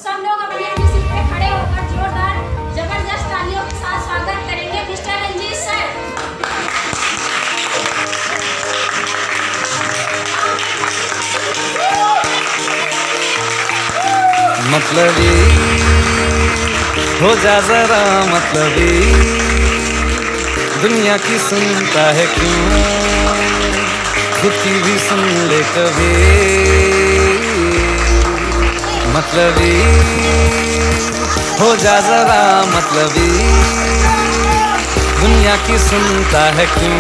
सब लोग अपनी अपनी सीट पे खड़े होकर जोरदार जबरदस्त तालियों के साथ स्वागत करेंगे मिस्टर रंजीत सर। मतलबी हो जा जरा मतलबी, दुनिया की सुनता है क्यों, खुद की भी सुन ले कभी। मतलबी हो जा जरा मतलबी, दुनिया की सुनता है क्यों,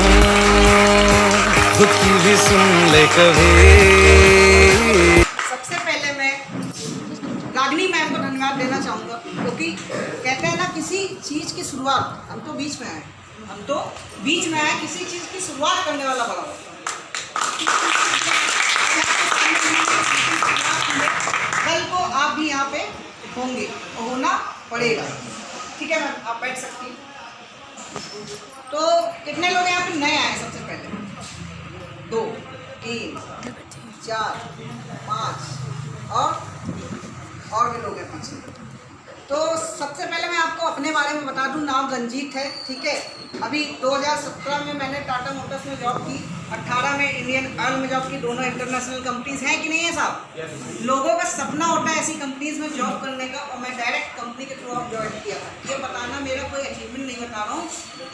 खुद की भी सुन ले कभी। सबसे पहले मैं रागिनी मैम को धन्यवाद देना चाहूँगा, क्योंकि कहते हैं ना किसी चीज़ की शुरुआत, हम तो बीच में आए, किसी चीज़ की शुरुआत करने वाला बड़ा होता है। कल को आप भी यहाँ पे होंगे और होना पड़ेगा, ठीक है मैम, आप बैठ सकती हैं। तो कितने लोग यहाँ पे नए आए? सबसे पहले 2 3 4 5 और भी लोग हैं पीछे। तो सबसे पहले मैं आपको अपने बारे में बता दूं, नाम रंजीत है, ठीक है। अभी 2017 में मैंने टाटा मोटर्स में जॉब की, 18 में इंडियन ऑयल में जॉब की, दोनों इंटरनेशनल कंपनीज हैं कि नहीं है साहब? लोगों का सपना होता है ऐसी कंपनीज में जॉब करने का, और मैं डायरेक्ट कंपनी के थ्रू आप ज्वाइन किया था। ये बताना मेरा कोई अचीवमेंट नहीं बता रहा हूँ,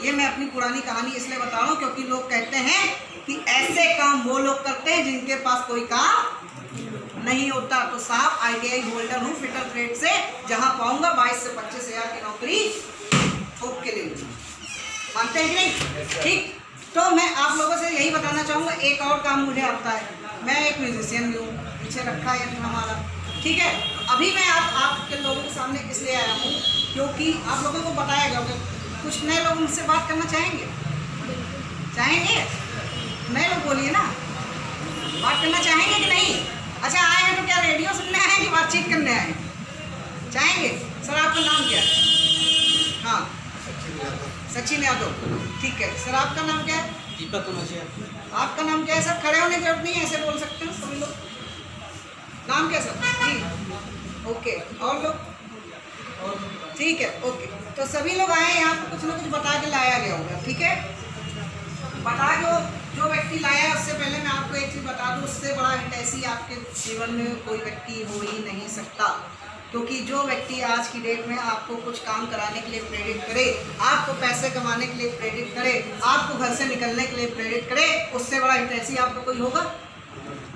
ये मैं अपनी पुरानी कहानी इसलिए बता रहा हूँ क्योंकि लोग कहते हैं कि ऐसे काम वो लोग करते हैं जिनके पास कोई काम नहीं होता। तो साहब ITI होल्डर हूँ फिटर ग्रेड से, जहाँ पाऊंगा 22 से 25 हज़ार की नौकरी ठोक के ले लूँगी। मानते हैं कि नहीं? ठीक। तो मैं आप लोगों से यही बताना चाहूँगा, एक और काम मुझे आता है, मैं एक म्यूजिशियन भी हूँ, पीछे रखा है हमारा, ठीक है। अभी मैं आपके लोगों के सामने इसलिए आया हूँ क्योंकि आप लोगों को बताया गया होगा, कुछ नए लोग मुझसे बात करना चाहेंगे? नए लोग बोलिए ना, बात करना चाहेंगे कि नहीं? अच्छा, आए हैं तो क्या रेडियो सुनने आए हैं कि बातचीत करने आए हैं? चाहेंगे? सर आपका नाम क्या है? हाँ, सचिन यादव, ठीक है। सर आपका नाम क्या है? दीपक मुझे। आपका नाम क्या है सर? खड़े होने की जरूरत नहीं है, ऐसे बोल सकते हैं सभी लोग। नाम क्या सर? जी, ओके। और लोग? ठीक है, ओके। तो सभी लोग आए यहाँ पर कुछ ना कुछ बता के लाया गया होगा, ठीक है। बता जो व्यक्ति लाया है, उससे पहले मैं आपको एक चीज़ बता दूँ, उससे बड़ा हिट ऐसी आपके जीवन में कोई व्यक्ति हो ही नहीं सकता, क्योंकि जो व्यक्ति आज की डेट में आपको कुछ काम कराने के लिए प्रेरित करे, आपको पैसे कमाने के लिए प्रेरित करे, आपको घर से निकलने के लिए प्रेरित करे, उससे बड़ा हिट ऐसी आपको कोई होगा?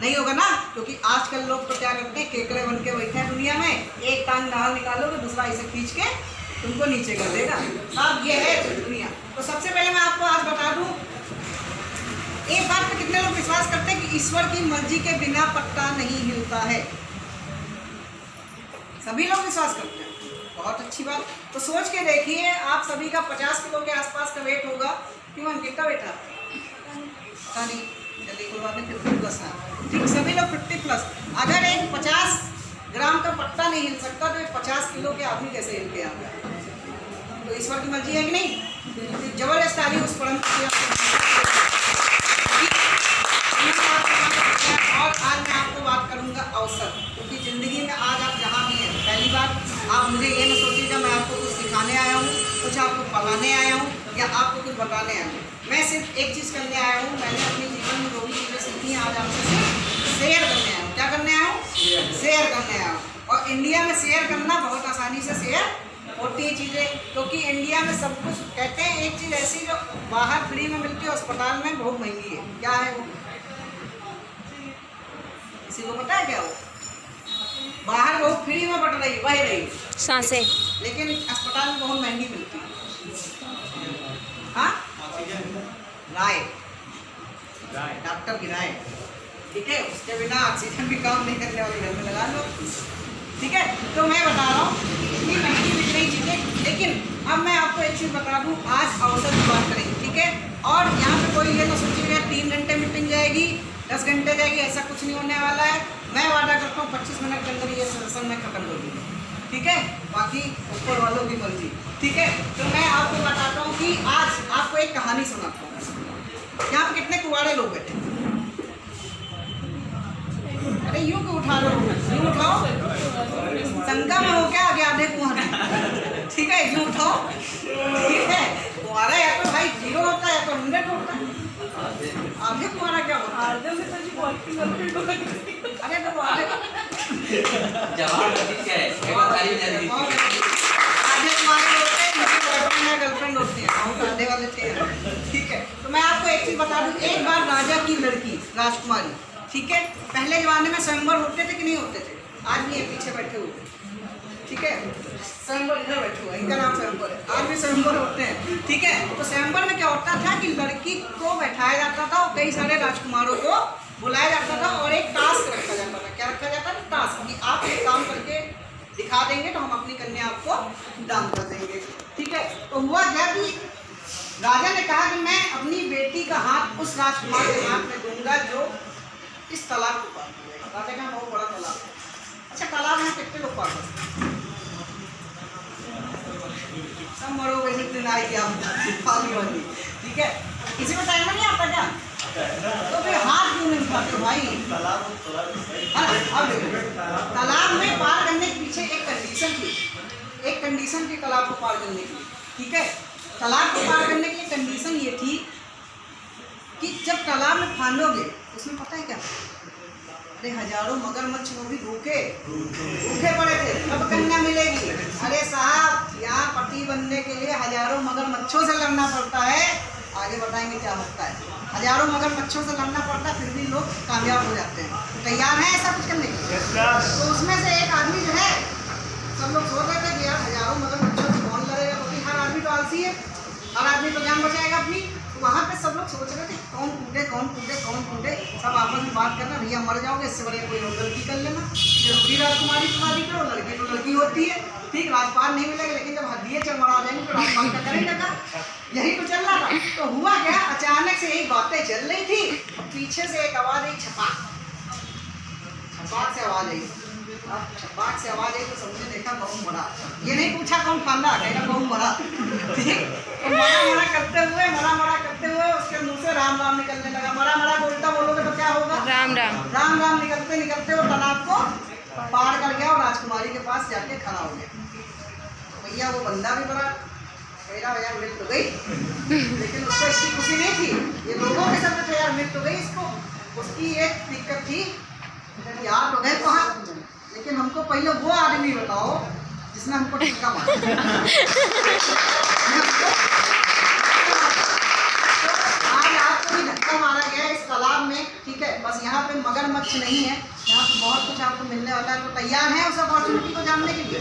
नहीं होगा ना। क्योंकि आजकल लोग तो क्या करते हैं, केकड़े बन के बैठे हैं दुनिया में, एक टांग बाहर निकालोगे दूसरा इसे खींच के तुमको नीचे कर देगा। साहब ये है दुनिया। तो सबसे पहले मैं आपको आज बता दूँ, एक बात पे कितने लोग विश्वास करते हैं कि ईश्वर की मर्जी के बिना पत्ता नहीं हिलता है? सभी लोग विश्वास करते हैं, बहुत अच्छी बात। तो सोच के देखिए, आप सभी का 50 किलो के आसपास का वेट होगा। क्यों कितना वेट है? सॉरी, जल्दी खुलवा दें, 50+ है, ठीक। सभी लोग 50+। अगर एक 50 ग्राम का पत्ता नहीं हिल सकता तो 50 किलो के आदमी कैसे हिल के आ गया? तो ईश्वर की मर्जी है कि नहीं? जबरदस्त ताली उस परम। और आज मैं आपको बात करूंगा अवसर, क्योंकि ज़िंदगी में आज आप जहाँ भी हैं, पहली बार आप मुझे ये न सोचिएगा मैं आपको कुछ सिखाने आया हूँ, कुछ आपको पढ़ाने आया हूँ या आपको कुछ बताने आया हूँ। मैं सिर्फ एक चीज़ करने आया हूँ, मैंने अपने जीवन में जो भी चीज़ें सीखी हैं आज आपसे शेयर करने आया हूँ। क्या करने आया हूँ? शेयर करने आया हूँ। और इंडिया में शेयर करना बहुत आसानी से शेयर होती है चीज़ें, क्योंकि इंडिया में सब कुछ कहते हैं, एक चीज़ ऐसी जो बाहर फ्री में मिलती है अस्पताल में बहुत महंगी है। क्या है वो? किसी को पता है क्या वो? बाहर बहुत फ्री में बट रही, वही रही सांसें, लेकिन अस्पताल में बहुत महंगी मिलती है। हाँ, राय, डॉक्टर की राय, ठीक है। उसके बिना ऑक्सीजन भी काम नहीं करने वाली, घर में लगा लो, ठीक है। तो मैं बता रहा हूँ इतनी महंगी बिक रही चीज़ें, लेकिन अब मैं आपको एक चीज़ बता दूँ, आज अवसर की बात करेंगे, ठीक है। और यहाँ पे कोई ये ना सोचिएगा 3 घंटे मीटिंग जाएगी, 10 घंटे जाएगी, ऐसा कुछ नहीं होने वाला है। मैं वादा करता हूँ 25 मिनट के अंदर ये सेशन मैं खत्म कर दूँगा, ठीक है। बाकी ऊपर वालों की मर्जी, ठीक है। तो मैं आपको बताता हूँ कि आज आपको एक कहानी सुनाता हूँ। यहाँ पे कितने कुंवारे लोग बैठे? अरे यूँ क्यों उठा रहे हो? यूँ उठाओ, शंका में हो क्या आगे आधे कुआं, ठीक है, यूँ उठाओ, ठीक है। कुआरा या तो भाई 0 होता है या तो 100 होता है। आधे कुआरा क्या होता है? अरे तो आधे जवाब क्या है? आधे कुआरे होते हैं, उनकी बॉयफ्रेंड या गर्लफ्रेंड होती है, बहुत आधे वाले थे, ठीक है। तो मैं आपको एक चीज़ बता दूँ, एक बार राजा की लड़की राजकुमारी, ठीक है, पहले ज़माने में स्वयंवर होते थे कि नहीं होते थे? आज भी ये पीछे बैठे हुए, ठीक है, स्वयंवर इधर बैठे हुए, इनका नाम स्वयंवर है, आज भी स्वयंवर होते हैं, ठीक है। तो स्वयंवर में क्या होता था कि लड़की को बैठाया जाता था और कई सारे राजकुमारों को बुलाया जाता था और एक टास्क रखा जाता था। क्या रखा जाता था? टास्क, कि आप एक काम करके दिखा देंगे तो हम अपनी कन्या आपको दान कर देंगे, ठीक है। तो हुआ क्या कि राजा ने कहा कि मैं अपनी बेटी का हाथ उस राजकुमार के हाथ में दूंगा जो इस तालाब को पार करेगा। राजा का बहुत बड़ा तालाब है। अच्छा, तालाब में कितने लोग पार करते? सब मरोगे जितने आई कि आप पानी वाली, ठीक है। किसी को टाइम नहीं आता क्या? तो फिर हाथ क्यों नहीं उठाते भाई? अब देखो, तालाब में पार करने के पीछे एक कंडीशन थी, एक कंडीशन थी तालाब को पार करने के लिए, ठीक है। तालाब को पार करने के लिए कंडीशन ये थी कि जब तालाब में फांदोगे उसमें पता है क्या, अरे हजारों मगरमच्छ वो भी भूखे पड़े थे, कब कन्या मिलेगी? अरे साहब, यहाँ पति बनने के लिए हजारों मगरमच्छों से लड़ना पड़ता है। आगे बताएंगे क्या होता है। हजारों मगरमच्छों से लड़ना पड़ता है, फिर भी लोग कामयाब हो जाते हैं। तैयार हैं ऐसा कुछ करने के लिए? तो उसमें से एक आदमी जो है, सब लोग सोच रहे थे कि यार हजारों मगरमच्छों से कौन लड़ेगा, क्योंकि हर आदमी तो आलसी है, हर आदमी तो जान बचाएगा अपनी। तो वहाँ पे सब लोग सोच रहे थे कौन कूदे कौन कूदे कौन कूदे, सब आपस में बात करना, भैया मर जाओगे, इससे बड़े कोई और गलती कर लेना, जरूरी राजकुमारी की शादी करो, लड़की तो लड़की होती है, ठीक, राजपाल नहीं मिलेगा, लेकिन जब हदिये चढ़ा जाएंगे तो राजपाल का करेंगे क्या? यही तो चल रहा था। तो हुआ क्या, अचानक से यही बातें चल रही थी, पीछे से एक आवाज़ आई, छपाक से आवाज़ आई। अब छपाक से आवाज़ आई तो सबने देखा बहु मरा। ये नहीं पूछा कौन फांदा, कहेगा बहु मरा, ठीक। तो मरा करते हुए उसके मुंह से राम राम निकलने लगा। मरा बोलता बोलोगे तो क्या होगा? राम राम निकलते वो तालाब को पार कर गया और राजकुमारी के पास जाके खड़ा हो गया। तो भैया वो बंदा भी बड़ा मेरा यार मिल तो गई, लेकिन उसको इसकी खुशी नहीं थी। ये लोगों के साथ थे यार, मिल तो गई इसको। उसकी एक दिक्कत थी, यार तो गए कहाँ, लेकिन हमको पहले वो आदमी बताओ जिसने हमको टिक्का मारा। आज आपको भी धक्का मारा गया इस तालाब में, ठीक है। बस यहाँ पे मगरमच्छ नहीं है, यहाँ पे बहुत कुछ आपको मिलने वाला है। तो तैयार हैं उस अपॉर्चुनिटी को जानने के लिए?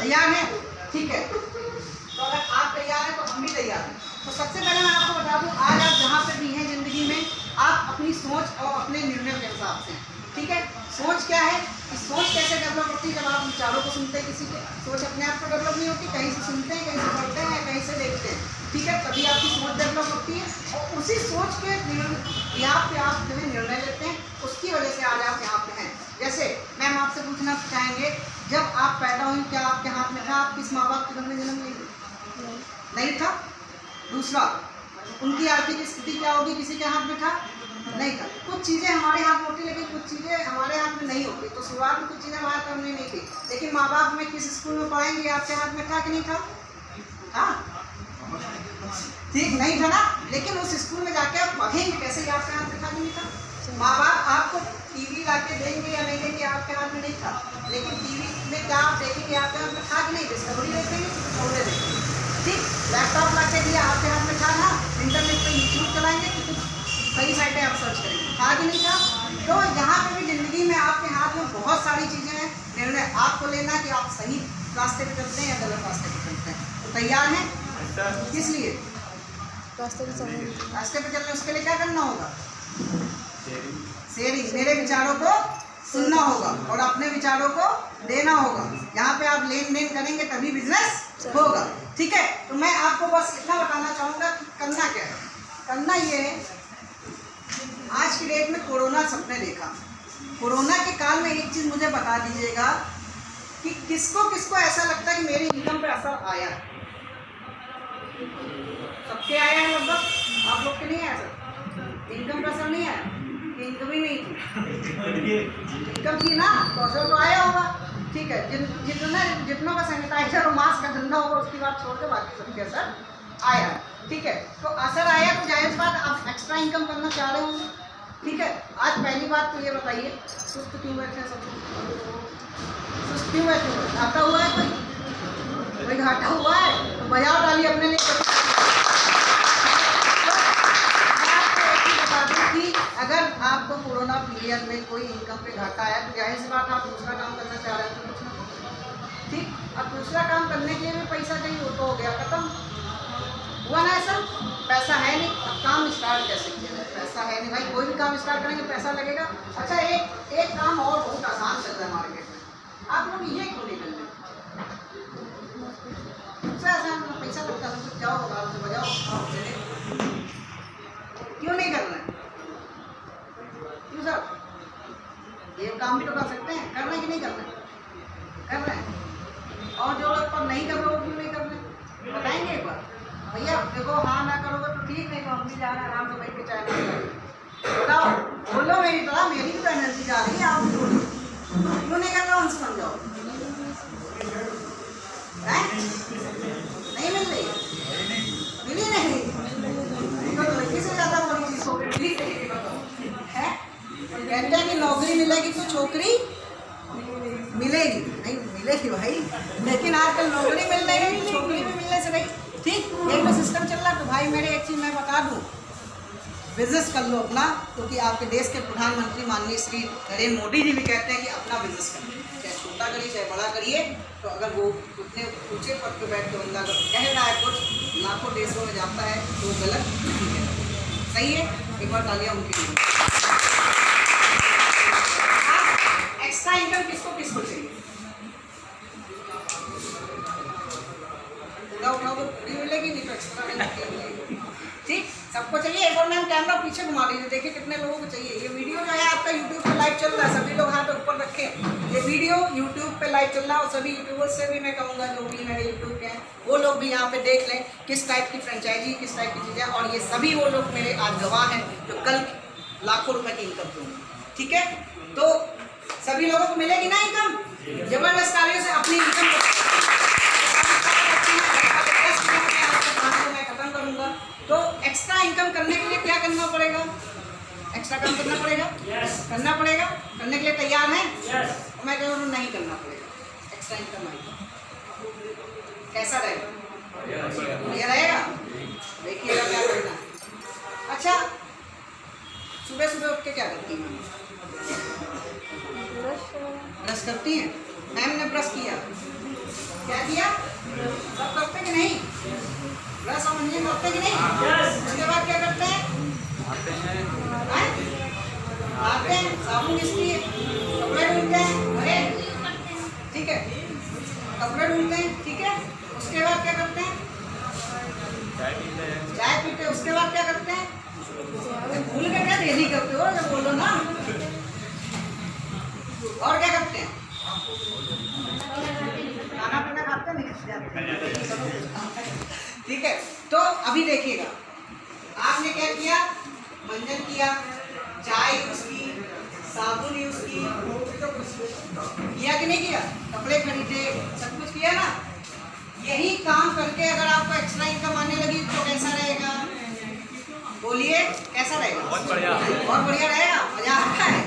तैयार हैं, ठीक है। तो अगर आप तैयार हैं तो हम भी तैयार हैं। तो सबसे पहले मैं आपको बता दूं, आज आप जहाँ पे भी हैं ज़िंदगी में, आप अपनी सोच और अपने निर्णय के हिसाब से, ठीक है। सोच क्या है, सोच कैसे डेवलप होती है? जब आप विचारों को सुनते हैं किसी के, सोच अपने आप को डेवलप नहीं होती, कहीं से सुनते हैं, कहीं से पढ़ते हैं, कहीं से देखते हैं, ठीक है, तभी आपकी सोच डेवलप होती है। और उसी सोच के यहाँ पे आप जो है निर्णय लेते हैं, उसकी वजह से आज आप यहाँ पे हैं। जैसे मैम आपसे पूछना चाहेंगे, जब आप पैदा हुई क्या आपके हाथ में था? आप किस माँ बाप के घर में जन्म लिए? नहीं था। दूसरा, उनकी आर्थिक स्थिति क्या होगी, किसी के हाथ में था? नहीं था। कुछ चीज़ें हमारे हाथ में होती, लेकिन कुछ चीज़ें हमारे हाथ में नहीं होती। तो शुरुआत में कुछ चीज़ें हमारे हाथ में नहीं थी, लेकिन माँ बाप में किस स्कूल में पढ़ाएंगे आपके हाथ में था कि नहीं था? हाँ, ठीक, नहीं था ना। लेकिन उस स्कूल में जाके आप पढ़ेंगे कैसे, आपके हाथ में था कि नहीं था? माँ बाप आपको टीवी ला के देंगे या नहीं देंगे, आपके हाथ में नहीं था। लेकिन टीवी में क्या आप देखेंगे, आपके हाथ में था कि नहीं? डिस्कवरी देखेंगे, खबरें देखेंगे, ठीक। लैपटॉप ला के दिया, आपके हाथ में था ना? इंटरनेट पर यूट्यूब चलाएंगे कि कुछ सही साइटें आप सर्च करेंगे, था कि नहीं था? तो यहाँ पे भी ज़िंदगी में आपके हाथ में बहुत सारी चीज़ें हैं, निर्णय आपको लेना कि आप सही रास्ते पे चलते हैं या गलत रास्ते पे चलते हैं। तो तैयार हैं? किस लिए? रास्ते पे चलने, उसके लिए क्या करना होगा? शेयरिंग, मेरे विचारों को सुनना होगा और अपने विचारों को देना होगा। यहाँ पे आप लेन देन करेंगे तभी बिजनेस होगा, ठीक है। तो मैं आपको बस इतना बताना चाहूँगा कि करना क्या है। करना ये है, आज की डेट में कोरोना सबने देखा। कोरोना के काल में एक चीज़ मुझे बता दीजिएगा कि किसको किसको ऐसा लगता है कि मेरी इनकम पे असर आया? सबके आया है लगभग, आप लोग के नहीं आया? सर इनकम पे असर नहीं आया? इनकम ही नहीं थी, इनकम थी ना तो असर तो आया होगा। ठीक है, जितनों का सैनिटाइजर और मास्क का धंधा होगा उसकी बात छोड़ के बाकी सबके असर आया। ठीक है, तो असर आया तो जायज़ बात आप एक्स्ट्रा इनकम करना चाह रहे होंगे। ठीक है, आज पहली बात तो ये बताइए, सुस्त क्यों बैठे सब? सुस्त क्यों बैठे? घाटा हुआ है कोई घाटा हुआ है तो बजाओ ताली अपने लिए। बता दूं कि अगर आपको कोरोना पीरियड में कोई इनकम पे घाटा आया तो जाहिर सी बात आप दूसरा काम करना चाह रहे हैं तो कुछ ना। ठीक, अब दूसरा काम करने के लिए भी पैसा चाहिए, वो तो हो गया खत्म, हुआ ना ऐसा? पैसा है नहीं, अब काम स्टार्ट कैसे किया जाए? पैसा है नहीं भाई, कोई भी काम स्टार्ट करेंगे पैसा लगेगा। अच्छा, एक काम और बहुत आसान चल रहा है मार्केट में, आप लोग ये क्यों नहीं कर रहे? सबसे आसान पैसा लगता है, सब जाओ बाहर से बजाओ चले, क्यों नहीं कर रहे? क्यों सर? ये काम भी तो कर सकते हैं, कर रहे हैं कि नहीं कर रहे? कर रहे हैं। और जो लोग पर नहीं कर रहे वो क्यों नहीं कर रहे? बताएंगे एक बार भैया? देखो, हाँ ना करोगे तो ठीक, नहीं तो हम भी जा रहे हैं आराम से बैठ के चाय पीएंगे। बताओ, बोलो मेरी तरह, मेरी भी तो एनर्जी जा रही है, आप भी बोलो क्यों नहीं कर रहे हो? उनसे समझाओ, नहीं मिल रही? मिली नहीं तो लड़की से ज़्यादा बड़ी चीज़ हो गई है। कहते हैं कि नौकरी मिलेगी तो छोकरी मिलेगी, नहीं मिलेगी भाई, लेकिन आजकल नौकरी मिल रही है तो छोकरी भी मिलने से नहीं। ठीक, एक तो सिस्टम चल रहा है। तो भाई मेरे एक चीज़ मैं बता दूं, बिजनेस कर लो अपना, क्योंकि आपके देश के प्रधानमंत्री माननीय श्री नरेंद्र मोदी जी भी कहते हैं कि अपना बिजनेस करिए, चाहे छोटा करिए चाहे बड़ा करिए। तो अगर वो उतने ऊंचे पद पर बैठ के बंदा कह रहा है कुछ लाखों देशों में जाता है तो वो गलत नहीं है, सही है? एक बार तालियां उनके लिए। एक्स्ट्रा इनकम किसको किसको चाहिए? पूरा पूरी मिलेगी, नहीं तो एक्स्ट्रा मिलेगी। ठीक, सबको चाहिए। एक बार मैम कैमरा पीछे घुमा दीजिए, देखिए कितने लोगों को चाहिए। ये वीडियो जो है आपका यूट्यूब पे लाइव चल रहा है, सभी लोग हाथ ऊपर रखें। ये वीडियो यूट्यूब पे लाइव चल रहा है और सभी यूट्यूबर्स से भी मैं कहूँगा जो भी मेरे यूट्यूब के हैं वो लोग भी यहाँ पे देख लें किस टाइप की फ्रेंचाइजी, किस टाइप की चीज़ें। और ये सभी वो लोग मेरे आज गवाह हैं जो कल लाखों रुपये की इनकम दूँगी। ठीक है, तो सभी लोगों को मिलेगी ना इनकम? जबरदस्त कार्यों से अपनी इनकम मैं खत्म करूँगा। तो एक्स्ट्रा इनकम करने के लिए क्या करना पड़ेगा? एक्स्ट्रा काम करना पड़ेगा, करना पड़ेगा। करने के लिए तैयार हैं? मैं कह रहा हूँ नहीं करना पड़ेगा। एक्स्ट्रा इनकम आएगा, कैसा रहेगा? ये रहेगा, देखिएगा क्या करना है। अच्छा, सुबह सुबह उठ के क्या करती हैं? ब्रश करती हैं? मैम ने ब्रश किया, क्या किया? सब करते कि नहीं? ब्रश और मंजन करते कि नहीं? उसके बाद क्या करते हैं? आते हैं, साबुन घिसती है, कपड़े धुलते हैं, अरे ठीक है, कपड़े धुलते हैं। ठीक है, उसके बाद क्या करते हैं? चाय पीते हैं। उसके बाद क्या करते हैं? भूल के क्या डेली करते हो जब बोलो ना। और क्या करते हैं? खाना पीना खाते नहीं? ठीक है, तो अभी देखिएगा, आपने क्या किया? मंजन किया, चाय यूज की, साबुन यूज की, किया कि नहीं किया? कपड़े खरीदे, सब कुछ किया ना। यही काम करके अगर आपको एक्स्ट्रा इनकम आने लगी तो कैसा रहेगा? बोलिए, कैसा रहेगा? बहुत बढ़िया, बहुत बढ़िया रहेगा, मजा आता है।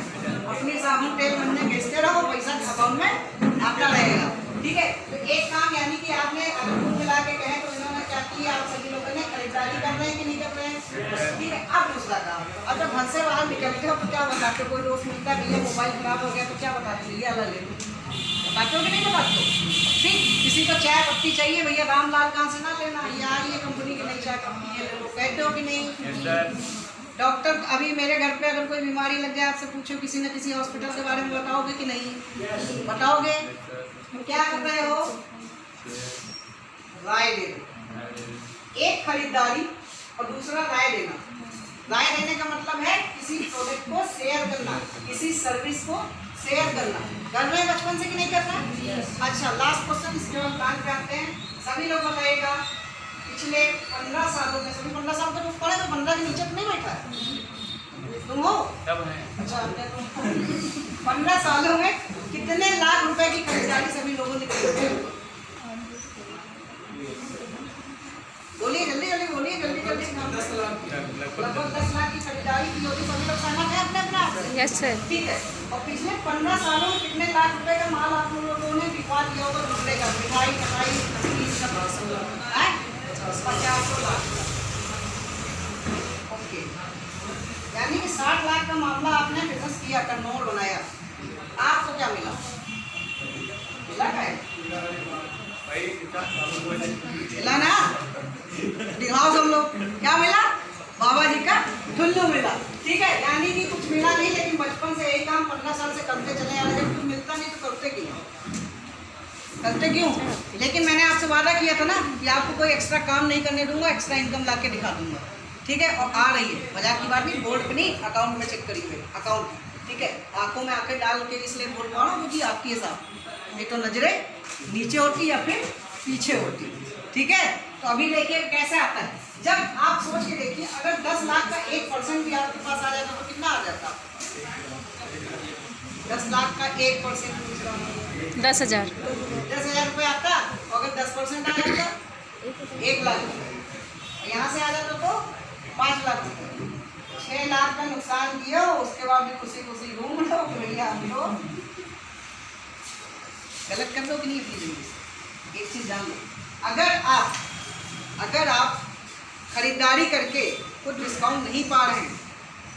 अपनी साबुन तेल मंजन बेचते रहो, पैसा अकाउंट में आता रहेगा। ठीक है, तो एक काम यानी कि आपने अगर कुल मिला के कहें तो इन्होंने क्या किया? आप सभी लोगों ने खरीदारी कर रहे हैं कि नहीं कर रहे हैं? ठीक है, अब दूसरा काम, अब जब घर से बाहर निकलते हो तो क्या बताते हो? कोई दोस्त मिलता है, भैया मोबाइल खराब हो गया, तो क्या बताते हो? ये अलग ले लो, बताते हो कि नहीं बताते हो? ठीक, किसी को चाय पत्ती चाहिए, भैया रामलाल कहाँ से ना लेना, यार ये कंपनी की नई चाय पत्ती है, ले लो, कहते हो कि नहीं? डॉक्टर, अभी मेरे घर पे अगर कोई बीमारी लग जाए, आपसे पूछो किसी न किसी हॉस्पिटल के बारे में, बताओगे कि नहीं? बताओगे? क्या कर रहे हो? राय दे दो। एक खरीदारी और दूसरा राय देना। राय देने का मतलब है किसी प्रोडक्ट को शेयर करना, किसी सर्विस को शेयर करना। कर रहे हैं बचपन से कि नहीं करना? अच्छा, लास्ट क्वेश्चन, इसके बाद प्लान पे आते हैं। सभी लोग बताइएगा पिछले 15 सालों में, सभी 15 साल तक पढ़े तो 15 के नीचे तो नहीं बैठा है। तुम हो? सब है। अच्छा 15 सालों में कितने लाख रुपए की खरीदारी सभी लोगों ने की? बोलिए जल्दी जल्दी बोलिए, जल्दी जल्दी। 10 लाख। लगभग 10 लाख की खरीदारी की होगी। सभी लोग सहमत हैं अपने अपने आप से? Yes sir. ठीक है। और पिछले 15 सालों में कितने लाख रुपए का माल आप लोगों ने बिकवा दिया होगा दूसरे का? मिठाई कटाई 50 लाख। ओके, यानी कि 60 लाख का मामला आपने बिजनेस किया, टर्नओवर बनाया। आपको क्या मिला? मिला क्या है? मिला ना? दिखाओ सब लोग, क्या मिला? बाबा जी का ठुल्लू मिला। ठीक है, यानी कि कुछ मिला नहीं, लेकिन बचपन से यही काम 15 साल से करते चले आ रहे हैं। कुछ मिलता नहीं तो करते क्यों? करते क्यों? लेकिन मैंने आपसे वादा किया था ना कि आपको कोई एक्स्ट्रा काम नहीं करने दूंगा, एक्स्ट्रा इनकम ला के दिखा दूंगा। ठीक है, और आ रही है, मजाक की बात नहीं, बोर्ड पे नहीं, अकाउंट में चेक करिए अकाउंट। ठीक है, आंखों में आंखें डाल के इसलिए बोल पा रहा हूँ क्योंकि आपकी है साहब, एक तो नजरें नीचे होती या फिर पीछे होती। ठीक है, तो अभी देखिए कैसे आता है। जब आप सोच के देखिए, अगर 10 लाख का 1% भी आपके पास आ जाता तो कितना आ जाता? 10 लाख का 1% 10,000। 10,000 रुपये आता। और अगर 10% आ जाता 1 लाख रुपये। यहाँ से आ जाता तो 5 लाख रुपये। 6 लाख का नुकसान किया, उसके बाद भी खुशी खुशी घूम लो भैया। हम तो गलत कर दो कि नहीं अपनी जिंदगी से? एक चीज़ जान लो, अगर आप खरीदारी करके कुछ डिस्काउंट नहीं पा रहे हैं,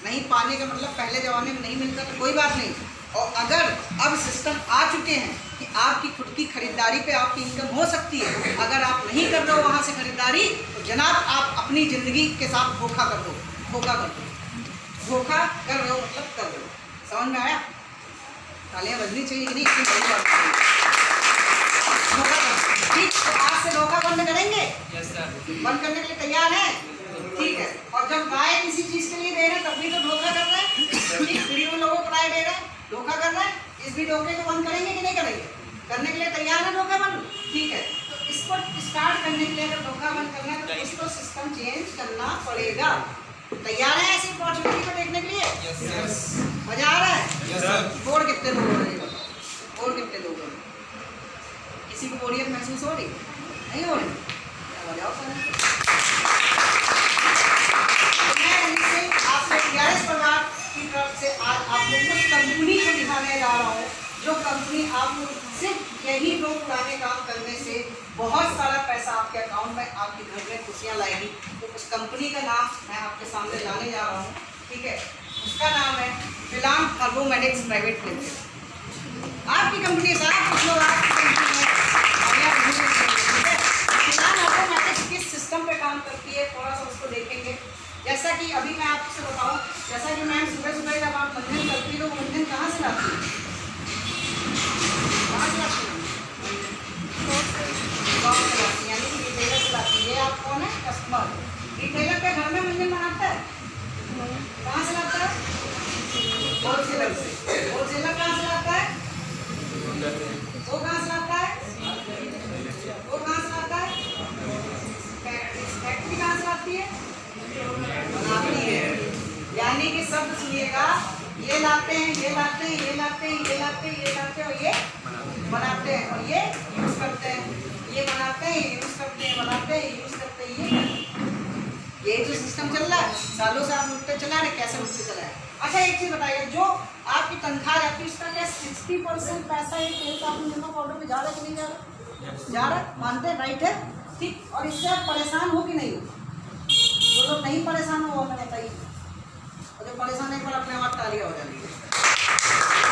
नहीं पाने का मतलब पहले ज़माने में नहीं मिलता तो कोई बात नहीं। और अगर अब सिस्टम आ चुके हैं कि आपकी खुद की खरीदारी पे आपकी इनकम हो सकती है, अगर आप नहीं कर रहे हो वहाँ से खरीदारी, तो जनाब आप अपनी ज़िंदगी के साथ धोखा कर दो। धोखा कर रहे हो मतलब कर रहे हो। समझ में आया? तालियां बजनी चाहिए कि नहीं? इतनी बड़ी बात है। धोखा कर, ठीक, तो आज से धोखा बंद करेंगे? Yes sir. बंद करने के लिए तैयार हैं? ठीक है। और जब राय किसी चीज़ के लिए दे रहे हैं तब भी तो धोखा कर रहे हैं। ठीक, फ्री में लोगों को राय दे रहे हैं, धोखा कर रहे हैं। इस भी धोखे को बंद करेंगे कि नहीं करेंगे? करने के लिए तैयार है धोखा बंद? ठीक है, तो इसको स्टार्ट करने के लिए अगर धोखा बंद करना है तो इसको सिस्टम चेंज करना पड़ेगा। तैयार है ऐसी अपॉर्चुनिटी को देखने के लिए? यस। मजा आ रहा है? Yes sir. और कितने लोग हो रहे हैं? और कितने लोग हो रहे हैं? किसी को बोरियत महसूस हो रही? नहीं हो रही? बजाओ मैं आपसे TRS परिवार की तरफ से आज आप लोग को कंपनी को दिखाने जा रहा हूँ, जो कंपनी आप लोग सिर्फ यही 2 पुराने काम करने से बहुत सारा पैसा आपके अकाउंट में, आपके घर में खुशियाँ लाएगी। तो उस कंपनी का नाम मैं आपके सामने लाने जा रहा हूँ। ठीक है, उसका नाम है फिलाम अर्बोमेडिक्स प्राइवेट लिमिटेड। आपकी कंपनी है सारा, कुछ लोग आपकी कंपनी है। फिलाम अर्बोमेडिक्स किस सिस्टम पे काम करती है थोड़ा सा उसको देखेंगे। जैसा कि अभी मैं आपसे बताऊँ, जैसा कि मैम सुबह सुबह जब आप मंजन करती है तो मंजन कहाँ से लाती है? कहाँ से लाती है? शॉप से लाती है, यानी कि रिटेलर से लाती है। आप कौन है? कस्टमर। रिटेलर के घर में मंजन बनाता है? कहाँ से लाता है? होलसेलर से। होलसेलर कहाँ से लाता है? वो कहाँ से लाता है? वो कहाँ से लाता है? फैक्ट्री कहाँ से लाती है? बनाती है। यानी कि शब्द सुनिएगा, ये लाते हैं, ये लाते हैं, ये लाते हैं, ये लाते हैं, ये लाते हैं और ये बनाते हैं और ये यूज़ करते हैं। ये बनाते हैं, यूज़ करते हैं, बनाते हैं, यूज़ करते हैं। ये जो सिस्टम चल रहा है सालों से आप लुटते चला रहे, कैसे लुटते चला है? अच्छा एक चीज़ बताइए, जो आपकी तनख्वाह रहती है उसका क्या 60% पैसा ये तेल साबुन नमक पाउडर में जा रहा है कि नहीं जा रहा? जा रहा है, मानते हैं? राइट है, ठीक। और इससे आप परेशान हो कि नहीं हो? जो लोग नहीं परेशान हो वो हमें बताइए, और जो परेशान है एक बार अपने आप तालियां हो जाती है।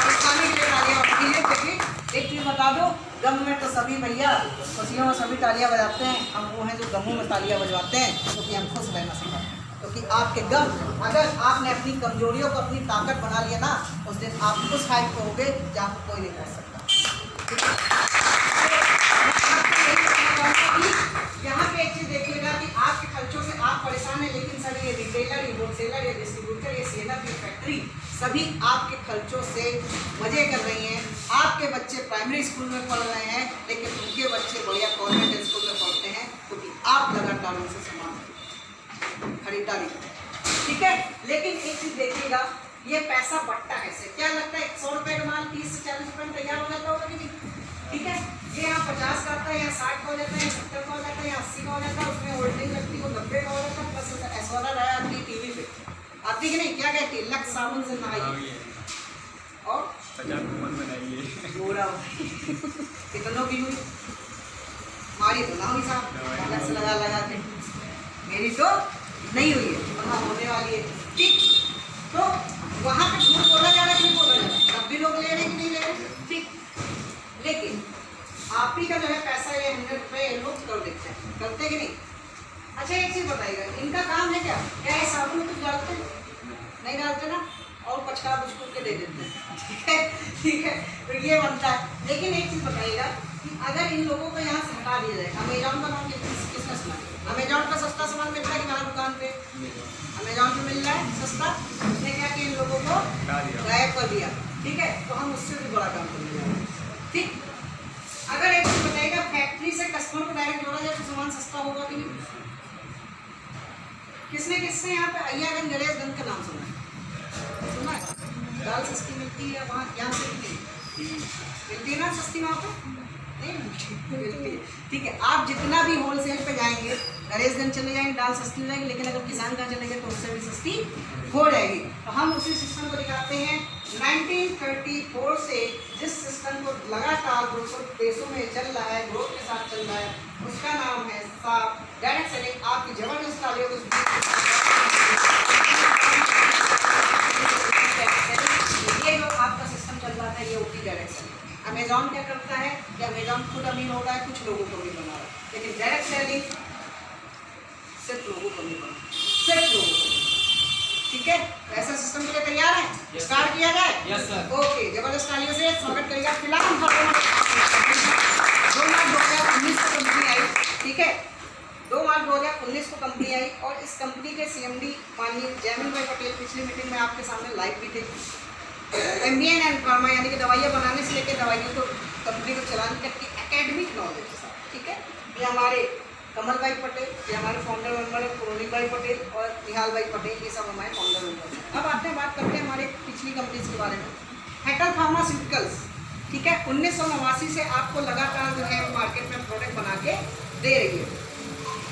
परेशानी के लिए तालियां होती है, क्योंकि एक चीज़ बता दो, गम में तो सभी भैया, खुशियों में सभी तालियां बजाते हैं। हम वो हैं जो गमों में तालियां बजवाते हैं, क्योंकि हम खुश रहना सिखाते हैं। क्योंकि आपके गम, अगर आपने अपनी कमजोरियों को अपनी ताकत बना लिया ना, उस दिन आप उस हाइट पर होगे जहाँ कोई नहीं पहुँच सकता। यहाँ पे एक चीज़ देखिएगा कि आपके खर्चों से आप परेशान हैं, लेकिन सर ये रिटेलर, ये होलसेलर, ये डिस्ट्रीब्यूटर, ये सीएनएफ, ये फैक्ट्री, सभी आपके खर्चों से मज़े कर रही हैं। आपके बच्चे प्राइमरी स्कूल में पढ़ रहे हैं, लेकिन उनके बच्चे बढ़िया कॉन्वेंट स्कूल में पढ़ते हैं, क्योंकि आप लगातार उनसे सामान खरीदारी करें। ठीक है। है। लेकिन एक चीज देखिएगा, ये पैसा बटता कैसे, क्या लगता है 100 रुपए का माल 30 से 40 रुपए में तैयार हो जाता होगा कि नहीं? ठीक है, ये यहाँ 50 का आता है, यहाँ 60 का हो जाता है, 70 का हो जाता है, यहाँ 80 का हो जाता है, उसमें होल्डिंग लगती है, वो 90 का हो जाता है, प्लस ऐश्वर्या राय आती है टीवी पे, आती कि नहीं, क्या कहती है, लक्स साबुन से नहाइए और 50 मन बनाइए। पूरा कितनों की हुई, हमारी तो ना हुई साहब, लक्स लगा लगा के, मेरी तो नहीं हुई है, वहाँ होने वाली है। ठीक, तो वहाँ पे झूठ बोला जा रहा है कि नहीं बोला जा रहा, तब भी लोग ले रहे हैं कि नहीं ले रहे? ठीक, लेकिन आप ही का जो है पैसा ये 100 रुपये ये लोग कर देते हैं, करते कि नहीं? अच्छा एक चीज़ बताइएगा, इनका काम है क्या ये साबुन में कुछ डालते हैं? नहीं डालते ना, और पचका बुचकुल के दे देते हैं। ठीक है, ठीक है, तो ये बनता है। लेकिन एक चीज़ बताइएगा कि अगर इन लोगों को यहाँ से हटा दिया जाए, अमेजॉन का नाम किसने सुना? अमेजॉन का सस्ता सामान मिलता है कि बाहर दुकान पे? अमेजॉन पे मिल रहा है सस्ता, उसने क्या किया, इन लोगों को गायब कर दिया। ठीक है, तो हम उससे भी बड़ा काम कर लिया। ठीक, अगर एक चीज बताइएगा, फैक्ट्री से कस्टमर को डायरेक्ट जोड़ा जाए तो सामान सस्ता होगा कि नहीं? किसने किसने यहाँ पे अय्यागंज गणेशगंज का नाम सुना है? दाल सस्ती मिलती है वहाँ, यहाँ से मिलती है ना सस्ती वहाँ पे? नहीं मिलती है। ठीक है, आप जितना भी होलसेल पे जाएंगे, गणेशगंज चले जाएंगे दाल सस्ती हो जाएगी, लेकिन अगर किसान का चले गए तो उससे भी सस्ती हो जाएगी। तो हम उसी सिस्टम को दिखाते हैं। 1934 से जिस सिस्टम को लगातार देशों में चल रहा है, ग्रोथ के साथ चल रहा है, उसका नाम है साफ डायरेक्ट सेलिंग। आपकी जबरदस्त तालियों को ये जो आपका सिस्टम चल रहा था, ये होती डायरेक्ट सेलिंग। अमेजॉन क्या करता है कि अमेजॉन खुद अमीर हो रहा है, कुछ लोगों को भी बना रहा है, लेकिन डायरेक्ट सेलिंग सिर्फ लोगों को नहीं बना, सिर्फ लोगों को। ठीक है, ऐसा सिस्टम के लिए तैयार है? स्टार्ट किया जाए? Yes sir. ओके, जबरदस्त तालियों से स्वागत करेगा। फिलहाल 2 मार्च 2019 को कंपनी आई। ठीक है, 2 मार्च 2019 को कंपनी आई और इस कंपनी के CMD माननीय जयमिल भाई पटेल पिछली मीटिंग में आपके सामने लाइव भी थे। MBN एंड फार्मा यानी कि दवाइयाँ बनाने से लेकर दवाइयों को कंपनी को चलाने तक की एकेडमिक नॉलेज है। ठीक है, ये हमारे कमल भाई पटेल, ये हमारे फाउंडर मेंबर है पुरोनी भाई पटेल और निहाल भाई पटेल, ये सब हमारे फाउंडर मेंबर हैं। अब आते हैं, बात करते हैं हमारे पिछली कंपनीज के बारे में। हेटल फार्मास्यूटिकल्स, ठीक है, 1989 से आपको लगातार जो है मार्केट में प्रोडक्ट बना के दे रही है।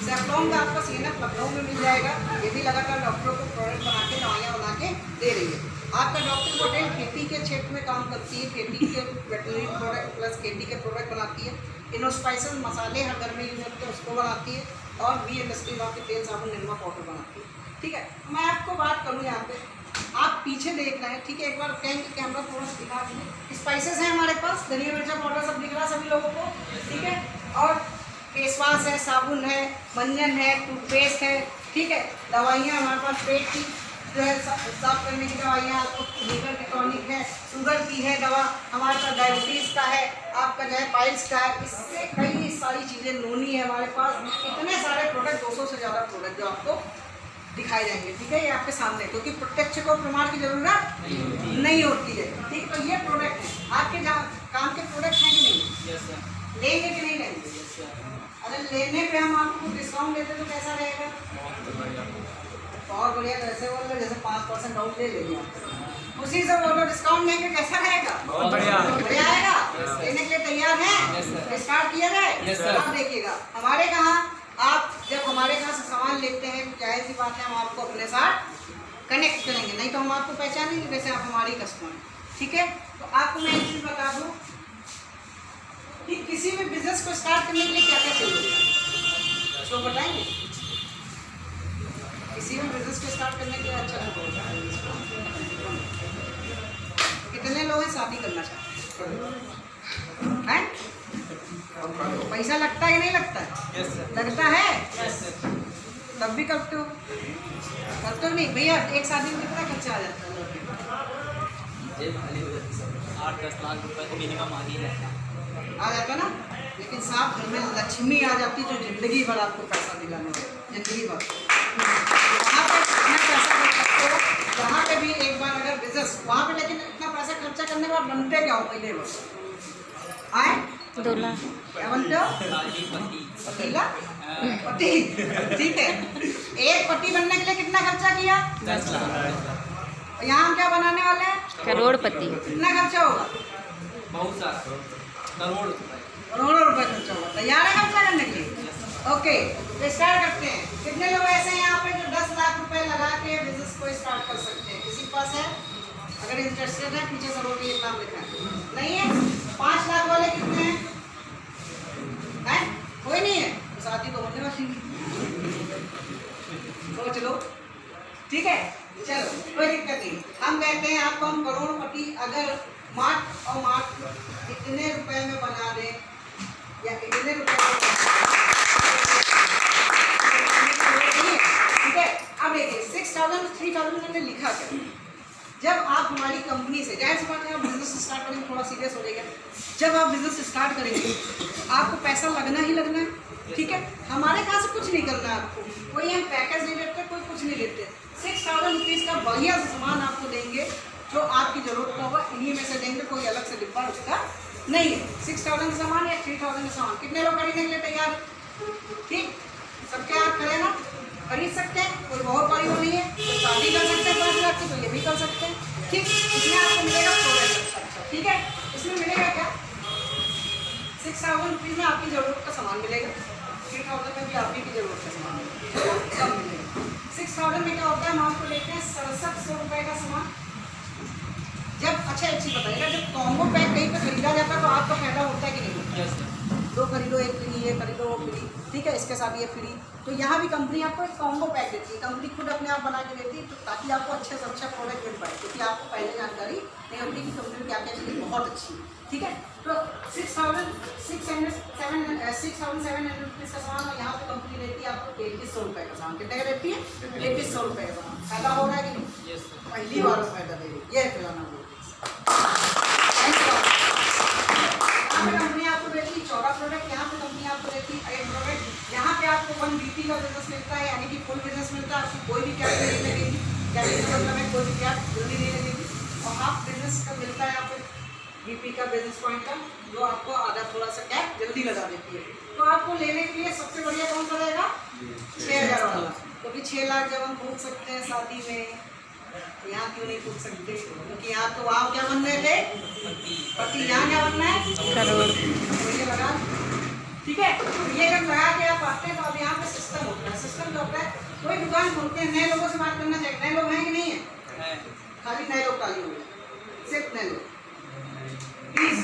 सेफ्लॉन का आपका CNF लखनऊ में मिल जाएगा, ये भी लगातार डॉक्टरों को प्रोडक्ट बना के दवाइयाँ बना के दे रही है। आपका डॉक्टर पटेल खेती के क्षेत्र में काम करती है, खेती के वेटनरी प्रोडक्ट प्लस खेती के प्रोडक्ट बनाती है। इनोस्पाइसेस मसाले हर घर में यूज होते हैं उसको बनाती है, और बी इंडस्ट्री वहाँ के तेल साबुन निरमा पाउडर बनाती है। ठीक है, मैं आपको बात करूँ यहाँ पे, आप पीछे देख रहे हैं। ठीक है, एक बार कहेंगे कैमरा थोड़ा सा दिखा दीजिए। स्पाइसेस हैं हमारे पास, धनिया मिर्चा पाउडर सब दिख रहा है सभी लोगों को। ठीक है, और फेस वॉश है, साबुन है, मंजन है, टूथपेस्ट है। ठीक है, दवाइयाँ हमारे पास पेट की जो है साफ करने की दवाइयाँ, आपको लीवर की टॉनिक है, शुगर की है दवा, हमारे पास डायबिटीज़ का है, आपका जो है पाइल्स का है, इससे कई सारी चीज़ें, नोनी है हमारे पास, इतने सारे प्रोडक्ट, 200 से ज़्यादा प्रोडक्ट जो आपको दिखाई जाएंगे। ठीक है, ये आपके सामने, क्योंकि प्रत्यक्ष को प्रमाण की जरूरत नहीं होती है। ठीक, तो ये प्रोडक्ट है आपके जहाँ काम के प्रोडक्ट हैं कि नहीं? Yes sir. लेंगे कि नहीं लेंगे? अगर लेने पे हम आपको डिस्काउंट देते तो कैसा रहेगा? बहुत बढ़िया, कैसे बोल रहे, जैसे 5% डाउन ले लेंगे आप, उसी से बोलो डिस्काउंट देंगे, कैसा रहेगा? बहुत बढ़िया। बढ़िया आएगा। लेने के लिए तैयार हैं? स्टार्ट किया जाए? आप देखिएगा, हमारे कहाँ आप जब हमारे यहाँ से सामान लेते हैं तो जाहिर सी बात है हम आपको अपने साथ कनेक्ट करेंगे, नहीं तो हम आपको पहचानेंगे वैसे आप हमारी कस्टमर। ठीक है, तो आपको मैं एक चीज़ बता दूँ कि किसी भी बिजनेस को स्टार्ट करने के लिए क्या क्या चाहिए, तो बताएंगे। किसी भी बिजनेस को स्टार्ट करने के लिए अच्छा कितने लोग हैं शादी करना चाहते हैं? पैसा लगता है कि नहीं लगता है? Yes sir. लगता है, यस सर। तब भी करते हो नहीं भैया? एक शादी में कितना खर्चा आ जाता है? जेब खाली हो जाती सर, 8-10 लाख रुपए तो मिनिमम आ ही जाता है। आ जाता ना, लेकिन साहब घर में लक्ष्मी आ जाती जो जिंदगी भर आपको पैसा दिलाने वाली, जिंदगी भर। वहाँ पे इतना पैसा खर्च सकते हो, वहाँ पे भी एक बार अगर बिजनेस वहाँ पे, लेकिन इतना पैसा खर्चा करने के बाद बनते क्या हो पहले बस आए दूल्हा। क्या बनते हो? पतीला? पति। ठीक है। एक पति बनने के लिए कितना खर्चा किया? 10 लाख। यहाँ हम क्या बनाने वाले हैं? करोड़पति। कितना खर्चा होगा? बहुत सारा करोड़ रुपए। करोड़ों रुपए खर्चा होगा। तैयार है खर्चा करने के लिए? ओके, तो स्टार्ट करते हैं। कितने लोग ऐसे हैं यहाँ पे जो 10 लाख रुपए लगा के बिजनेस को स्टार्ट कर सकते हैं? किसी के पास है? अगर इंटरेस्टेड है पीछे सरों के नाम लिखना है। नहीं है? 5 लाख वाले कितने हैं? कोई नहीं है? तो शादी तो होने वाली है। सोच लो। ठीक है, चलो कोई दिक्कत नहीं। हम कहते हैं आपको हम करोड़पति अगर मार्ट और मार्ट इतने रुपए में बना दें या इतने रुपए में, ठीक है। अब देखिए 6,000 3,000 मैंने लिखा क्या? जब आप हमारी कंपनी से, जाहिर सी बात है आप बिजनेस स्टार्ट करेंगे, थोड़ा सीरियस हो जाएगा। जब आप बिजनेस स्टार्ट करेंगे आपको पैसा लगना ही लगना है। ठीक है, हमारे कहाँ से कुछ नहीं करना है आपको, कोई हम पैकेज नहीं देते, कोई कुछ नहीं देते। 6,000 रुपीज़ का बढ़िया सामान आपको देंगे जो आपकी ज़रूरत का होगा, इन्हीं में से देंगे, कोई अलग से डिब्बा उसका नहीं है। 6,000 का सामान या 3,000 का सामान, कितने लोग खरीदने के लिए तैयार? ठीक, सबके आप खड़े ना, खरीद सकते हैं, कोई बहुत बड़ी वो नहीं है, तो शादी कर सकते हैं 5 लाख की, तो ये भी कर सकते हैं। ठीक, इसमें आपको मिलेगा प्रोडक्ट। ठीक है, इसमें मिलेगा क्या? 6,000 रुपीज़ में आपकी ज़रूरत का सामान मिलेगा, 3,000 में भी आपकी ज़रूरत का सामान मिलेगा, सब मिलेगा। 6,000 में क्या होता है, हम आपको लेते हैं 6700 रुपये का सामान। जब अच्छा एक चीज़ बताइएगा, जब कॉम्बो पैक कहीं पर खरीदा जाता है तो आपका फायदा होता है कि नहीं होता? Yes sir. 2 खरीदो 1 फ्री, ये खरीदो वो फ्री। ठीक है, इसके साथ ये फ्री। तो यहाँ भी कंपनी आपको एक कॉम्बो पैक देती है, कंपनी खुद अपने आप बना के देती है, तो ताकि आपको अच्छे से अच्छा प्रोडक्ट मिल पाए, क्योंकि आपको पहले जानकारी नहीं होती कि कंपनी क्या क्या चीज़ें बहुत अच्छी है। ठीक है, तो 6,700 रुपीज़ का सामान, और यहाँ पे कंपनी देती है आपको 3,300 रुपये का सामान। कितने का देती है? 3,300 रुपये का सामान। फायदा हो रहा है कि नहीं? Yes sir. पहली बार फायदा दे रही है, ये फैलाना बोलती कंपनी आपको देती है 14 प्रोडक्ट, यहाँ पे कंपनी आपको देती है 8 प्रोडक्ट। यहाँ पे आपको 1 BP का बिजनेस मिलता है, यानी कि फुल बिजनेस मिलता है, आपको कोई भी कैश नहीं लगेगी, कैश का मतलब है कोई भी कैश जल्दी नहीं लगेगी। और हाफ बिजनेस का मिलता है आपको BP का बिजनेस पॉइंट का, जो आपको आधा थोड़ा सा कैश जल्दी लगा देती है। तो आपको लेने के लिए सबसे बढ़िया कौन सा रहेगा? 6,000 वाला, क्योंकि 6 लाख जब हम फूक सकते हैं शादी में, यहाँ क्यों नहीं पूछ सकते? क्योंकि यहाँ तो आप क्या बन रहे थे? पति। यहाँ क्या बनना है? करोड़। ये लगा, ठीक है। ये जब लगा के आप आते हैं तो अब यहाँ पे सिस्टम होता है। सिस्टम जो होता है, कोई दुकान खोलते हैं, नए लोगों से बात करना चाहिए। नए लोग हैं कि नहीं है? खाली नए लोग खाली हुए, सिर्फ नए लोग। प्लीज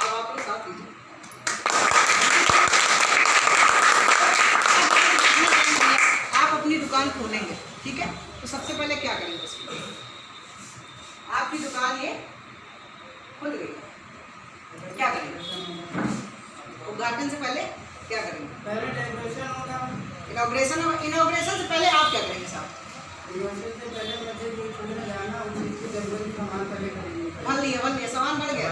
अब आप लोग साथ लीजिए। अपनी दुकान खोलेंगे, ठीक है, तो सबसे पहले क्या करेंगे? आपकी दुकान ये खुल गई, क्या करेंगे? उद्घाटन से पहले क्या करेंगे? पहले डेकोरेशन होगा। इनॉग्रेशन से पहले आप क्या करेंगे साहब? इनॉग्रेशन से पहले मुझे जो छोटे जाना उस चीज़ की जरूरत सामान पहले करेंगे। बन लिया सामान बढ़ गया,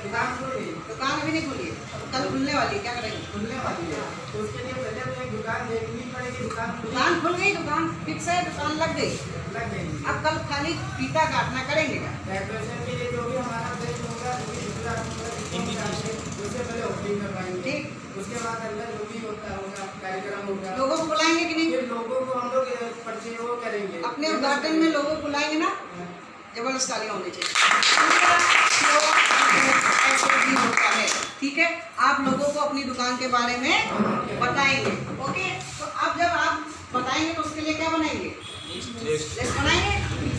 दुकान खुल गई। दुकान अभी नहीं खुली है, कल खुलने वाली है, क्या करेंगे? खुलने वाली है, तो उसके लिए पहले मुझे दुकान देखनी पड़ेगी। दुकान खुल गई, दुकान फिक्स है, दुकान लग गई। अब कल खाली फीता काटना करेंगे क्या? डेकोरेशन के लिए जो भी हमारा बेस्ट होगा, उससे पहले ओपनिंग करवाएंगे। ठीक, उसके बाद अंदर जो भी होगा कार्यक्रम होगा। लोगों को बुलाएंगे कि नहीं? फिर लोगों को हम लोग पर्चे वो करेंगे। अपने उद्घाटन में लोगों को बुलाएंगे ना, जबरदस्त तालियां होनी चाहिए। ऐसे भी होता है, ठीक है। आप लोगों को अपनी दुकान के बारे में बताएंगे, ओके। तो अब जब आप बताएंगे तो उसके लिए क्या बनाएंगे? लिस्ट बनाएंगे।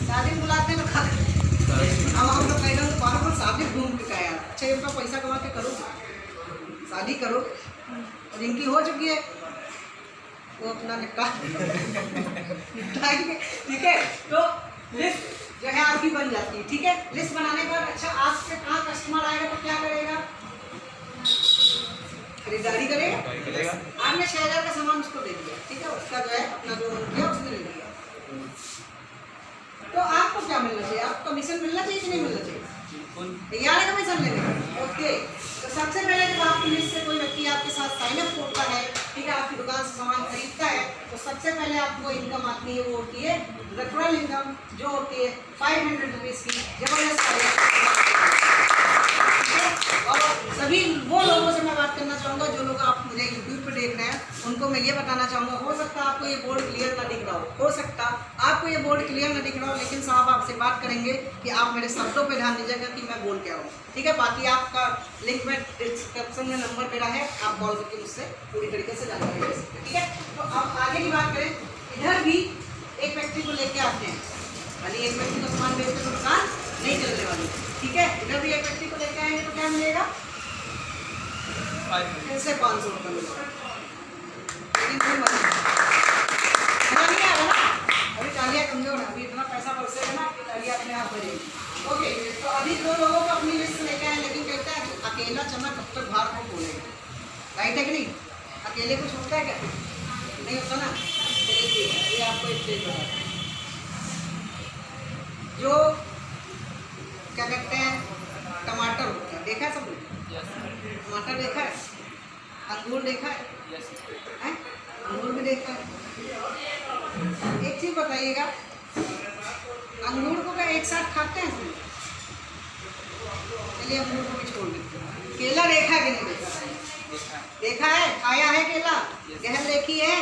शादी बुलाते हैं तो अब हम लोग कहेंगे तो बार बार शादी घूम के यार, अच्छा इनका पैसा कमा के करो, शादी करो। और जिनकी हो चुकी है वो अपना निपटाएंगे, ठीक है। तो लिस्ट जो है आपकी बन जाती है, ठीक है। लिस्ट बनाने के बाद अच्छा आपसे कहाँ कस्टमर आएगा तो क्या करेगा? खरीदारी करेगा। आपने 6,000 का सामान उसको दे दिया, ठीक है, उसका जो है अपना जो किया उसने ले लिया, तो आपको क्या मिलना चाहिए? आपको कमीशन मिलना चाहिए कि नहीं मिलना चाहिए? तैयार है कमीशन लेने? ओके। तो सबसे पहले जब आपकी लिस्ट से कोई व्यक्ति आपके साथ साइन अप होता है, ठीक है, आपकी दुकान से सामान खरीदता है, तो सबसे पहले आपको इनकम आती है, वो होती है रेफरल इनकम, जो होती है 500 रुपीज़ की। जबरदस्त मैं ये बताना चाहूँगा, हो सकता है आपको ये बोर्ड क्लियर ना दिख रहा हो सकता आपको ये बोर्ड क्लियर ना दिख रहा हो, लेकिन साहब आपसे बात करेंगे कि आप मेरे शब्दों पे ध्यान दीजिएगा कि मैं बोल क्या हूँ, ठीक है। बाकी आपका लिंक में डिस्क्रिप्शन में नंबर मेरा है, आप कॉल करके मुझसे पूरी तरीके से जानकारी ले सकते हैं, ठीक है। तो अब आगे की बात करें, इधर भी एक व्यक्ति को लेके आते हैं, खाली एक व्यक्ति को सामान बेचते तो दुकान नहीं चलने वाली, ठीक है। इधर भी एक व्यक्ति को लेके आएंगे तो क्या मिलेगा, फिर से 500 रुपये मिलेगा, लेकिन कोई मजा नहीं आएगा ना, अभी तालियां कमजोर है, अभी इतना पैसा बरसेगा ना कि तालियां अपने आप भरेगी। ओके, तो अभी 2 लोगों को अपनी लिस्ट लेके आए, लेकिन कहता है अकेला चना कब तक बाहर को बोलेगा, राइट है कि नहीं? अकेले कुछ होता है क्या? नहीं होता ना। चलिए ये आपको एक चीज बताता हूँ, जो क्या कहते हैं टमाटर होता है, देखा है सब लोग? टमाटर देखा है, अंगूर देखा है, अंगूर भी देखा है। एक चीज बताइएगा, अंगूर को क्या एक साथ खाते हैं सब? चलिए अंगूर को भी छोड़ देते हैं। केला देखा है कि नहीं देखा? देखा है, खाया है केला, गहल देखी है।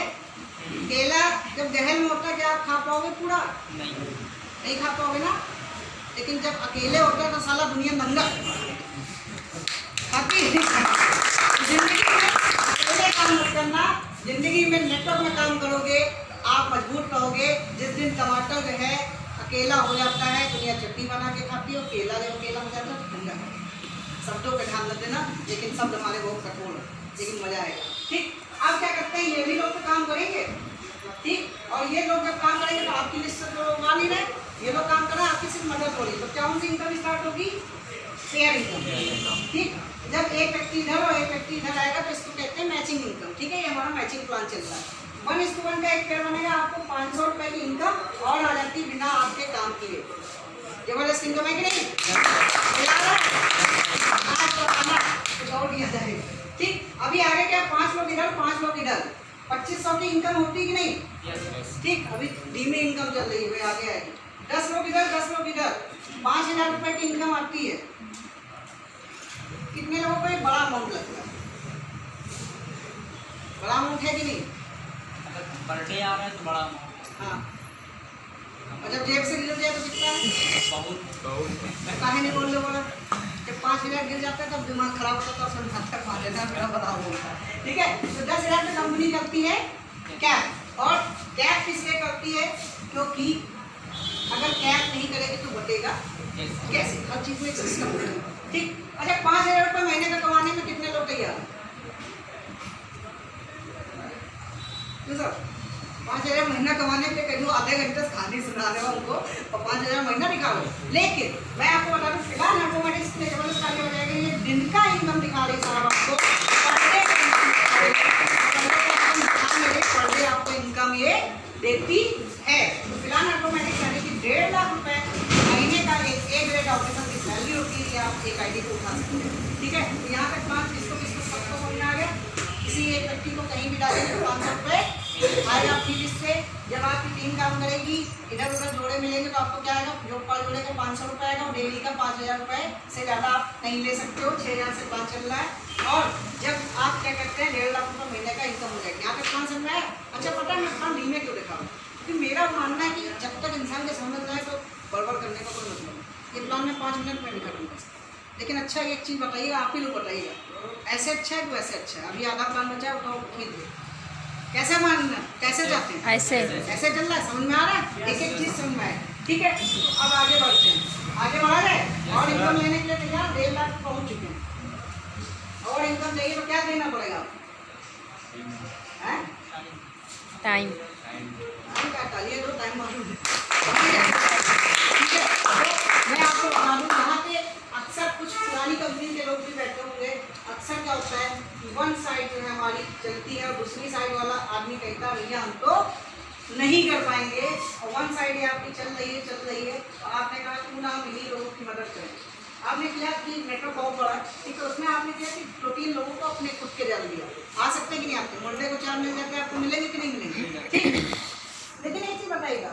केला जब गहल में होता है क्या आप खा पाओगे पूरा? नहीं खा पाओगे ना। लेकिन जब अकेले होता है तो साला दुनिया नंगा खाती है। जिंदगी में अकेले काम मत करना, जिंदगी में नेटवर्क में काम करोगे, आप मजबूत रहोगे। जिस दिन टमाटर जो है अकेला हो जाता है, दुनिया चटनी बना के खाती है, और केला जब अकेला हो जाता है तो ठंडा है। शब्दों पे ध्यान मत देना, लेकिन शब्द हमारे बहुत कठोर है, लेकिन मजा आएगा, ठीक। आप क्या करते हैं, ये भी लोग तो काम करेंगे, ठीक, और ये लोग जब काम करेंगे तो आपकी लिस्ट से तो मान ही रहे, ये लोग काम कर रहे हैं, आपकी सिर्फ मदद हो रही है। तो कौन सी इनकम स्टार्ट होगी? शेयर इनकम, ठीक। जब एक व्यक्ति इधर और एक व्यक्ति इधर आएगा तो इसको कहते हैं मैचिंग इनकम, ठीक है। ये हमारा मैचिंग प्लान चल रहा है। 1:1 का एक पेयर बनेगा, आपको 500 रुपये की इनकम और आ जाती बिना आपके काम किए। जबरदस्त इनकम है कि नहीं? कुछ और दिया जाएगा, ठीक। अभी आगे क्या, 5 लोग इधर 5 लोग इधर, 2500 की इनकम होती कि नहीं? ठीक। अभी धीमी इनकम चल रही है, आगे आएगी। 10 लोग इधर 10 लोग इधर, 5000 रुपये की इनकम आती है। कितने लोगों को एक बड़ा अमाउंट लगता है? बड़ा अमाउंट है कि नहीं? पर डे आ रहा है तो बड़ा। हाँ, और जब जेब से गिर जाए तो कितना है? बहुत। काहे नहीं बोल रहे बोला? जब 5000 गिर जाता है तब दिमाग खराब होता है, तो समझाता है 5000 मेरा बड़ा होता है, ठीक है। तो 10,000 में कंपनी करती है कैप, और कैप किसलिए करती है? क्योंकि अगर कैप नहीं करेगी तो बटेगा कैसे? हर चीज में एक सिस्टम है, ठीक। अच्छा, 5000 रुपये महीने का कमाने में कितने लोग तैयार हैं? सर 5000 महीना कमाने के लिए कहीं आधे घंटे से कहानी सुना रहे हो उनको, और 5000 महीना निकालो। लेकिन मैं आपको बता दूं, फिलहाल ऑटोमेटिक ने जबरदस्त आगे बढ़ाएगा, ये दिन का इनकम दिखा रही साहब आपको, पर डे आपको इनकम ये देती है। तो फिलहाल ऑटोमेटिक यानी कि 1.5 लाख रुपए महीने का एक ग्रेड ऑपरेशन की वैल्यू होती है, आप एक आईडी को उठा सकते हैं, ठीक है। तो यहाँ तक बात किसको सबको समझ में आ गया? किसी एक व्यक्ति को कहीं भी डालेंगे तो 500 रुपये आएगा आपकी लिस्ट से। जब आपकी टीम काम करेगी, इधर उधर जोड़े मिलेंगे तो आपको क्या आएगा? जो पाल जोड़े का 500 रुपये आएगा, और डेली का 5000 रुपये से ज़्यादा आप नहीं ले सकते हो। 6000 से 5 चल रहा है, और जब आप क्या करते हैं 1.5 लाख रुपये महीने का इनकम हो जाएगी। यहाँ तक कौन समझ में आया? अच्छा, पता है मैं इतना लीमे क्यों देखा हूँ? क्योंकि मेरा मानना है कि जब तक इंसान के समझ जाए तो बड़बड़ करने का कोई मतलब नहीं। ये प्लान में 5 मिनट में नहीं खत्म कर सकता। लेकिन अच्छा एक चीज़ बताइएगा, आप ही लोग बताइएगा, ऐसे अच्छा है कि वैसे अच्छा है? अभी आधा प्लान बचा है, बताओ ठीक है, कैसे मानना, कैसे जाते हैं? ऐसे ऐसे चल रहा है, समझ में आ रहा है? एक एक चीज़ समझ में आए, ठीक है। तो अब आगे बढ़ते हैं, आगे बढ़ा जाए। और इनकम लेने के लिए तैयार, 1.5 लाख पहुँच चुके हैं, और इनकम चाहिए तो क्या देना पड़ेगा? टाइम टाइम दो, टाइम मालूम है, ठीक है। तो मैं आपको बता दूँ, यहाँ पे अक्सर कुछ पुरानी कंपनी के लोग भी बैठे होंगे। अक्सर क्या होता है कि वन साइड जो है हमारी चलती है, और दूसरी साइड वाला आदमी कहता है भैया हम तो नहीं कर पाएंगे, और वन साइड ये आपकी चल रही है, और आपने कहा क्यों ना हम इन्हीं लोगों की मदद करें। आपने किया कि नेटवर्क बहुत बड़ा, ठीक है, उसमें आपने किया कि 2-3 लोगों को अपने खुद के डाल दिया। आ सकते कि नहीं आपके मंडे को 4 मिल जाते हैं, आपको मिलेंगे कि नहीं मिलेंगे? ठीक। लेकिन एक चीज़ बताइएगा,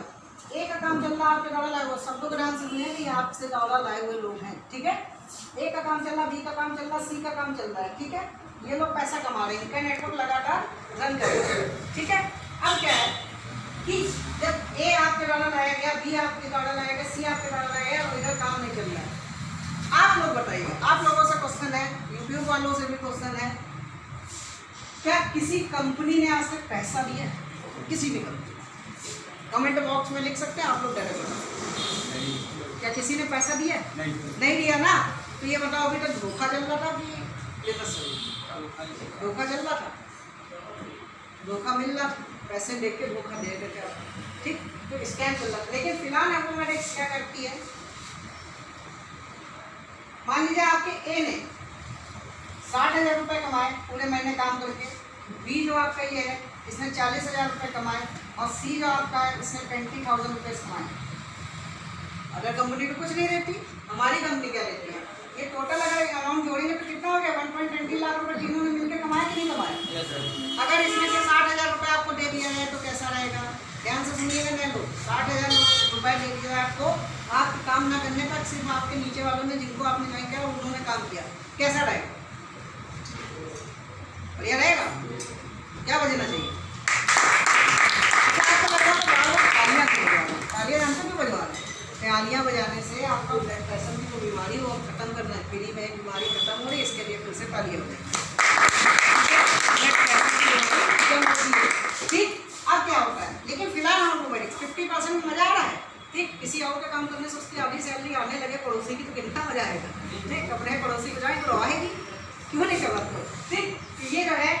ए का काम चल रहा है, आपके ज़्यादा लाए हुए, शब्दों का ध्यान सुनिए कि आपसे ज़्यादा लाए हुए लोग हैं, ठीक है। ए का काम चल रहा, बी का काम चल रहा, सी का काम चल रहा है, ठीक है। ये लोग पैसा कमा रहे हैं, इनका नेटवर्क लगातार रन करेगा। ठीक है, अब क्या है कि जब ए आपके डाला लाया गया, बी आपके डाला लाया गया, सी आपके डाला लाया गया और इधर काम नहीं चल रहा है, आप लोग बताइए, आप लोगों से क्वेश्चन है, यूट्यूब वालों से भी क्वेश्चन है, क्या किसी कंपनी ने आज तक पैसा दिया है? किसी भी कंपनी? कमेंट बॉक्स में लिख सकते हैं आप लोग डायरेक्ट बता। क्या किसी ने पैसा दिया है? नहीं दिया ना, तो ये बताओ अभी तक धोखा चल रहा था कि ये तो सही धोखा चल रहा था, धोखा मिल रहा था, पैसे दे के धोखा दे देते आप, ठीक, तो स्कैम चल रहा था। लेकिन फिलहाल इन्फॉर्मेटिक्स क्या करती है, मान लीजिए आपके ए ने 60,000 रुपये कमाए पूरे महीने काम करके, बी जो आपका ये है इसने 40,000 रुपये कमाए और सी जो आपका है इसने 20,000 रुपये कमाए। अदर कंपनी को कुछ नहीं रहती, हमारी कंपनी क्या रहती है, ये टोटल अगर अमाउंट जोड़ेंगे तो कितना हो गया, 1.20 लाख रुपये तीनों ने मिलकर कमाए कि नहीं कमाए? अगर इसमें से 60,000 रुपये आपको दे दिया है तो कैसा रहेगा, ध्यान से सुनिएगा मैं लोग, 60,000 रुपये दे दिया है आपको, आप काम ना करने पर सिर्फ आपके नीचे वालों ने जिनको आपने ज्वाइन किया उन्होंने काम किया, कैसा रहेगा? बढ़िया रहेगा? क्या बजना चाहिए? तालियां जानते क्यों बजवा रहे हैं? तालियां बजाने से आपका ब्लड प्रेशर की जो बीमारी वो खत्म करना है, फ्री में बीमारी खत्म हो रही है, इसके लिए फिर से तालियां बजाएं। ठीक, अब क्या होता है, लेकिन फिलहाल हम लोग 50% में मजा आ रहा है, ठीक, किसी और का काम करने से उसकी आधी सैलरी आने लगे पड़ोसी की तो कितना मजा आएगा, ठीक, अपने पड़ोसी को जाए तो आएगी, क्यों नहीं करवा, ठीक, तो ये जो है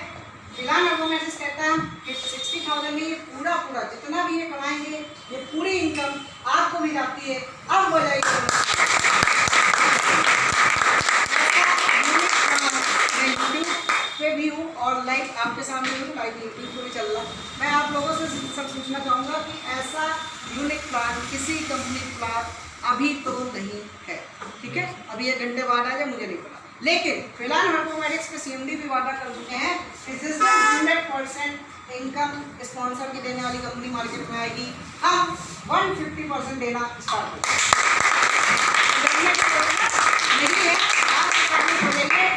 फिलहाल इन्फॉर्मेटिक्स कहता है कि 60,000 में ये पूरा जितना भी ये कमाएंगे ये पूरी इनकम आपको भी जाती है। अब बताइए मैं यूट्यूब पे भी हूँ और लाइव आपके सामने हूँ, लाइव यूट्यूब पे भी चल रहा, मैं आप लोगों से सब पूछना चाहूँगा कि ऐसा यूनिक प्लान किसी कंपनी प्लान अभी तो नहीं है, ठीक है, अभी 1 घंटे बाद आ जाए मुझे नहीं पता, लेकिन फिलहाल इन्फॉर्मेटिक्स के सीएमडी भी वादा कर चुके हैं कि 100% इनकम स्पॉन्सर की देने वाली कंपनी मार्केट में आएगी, हम 150% देना स्टार्ट नहीं है।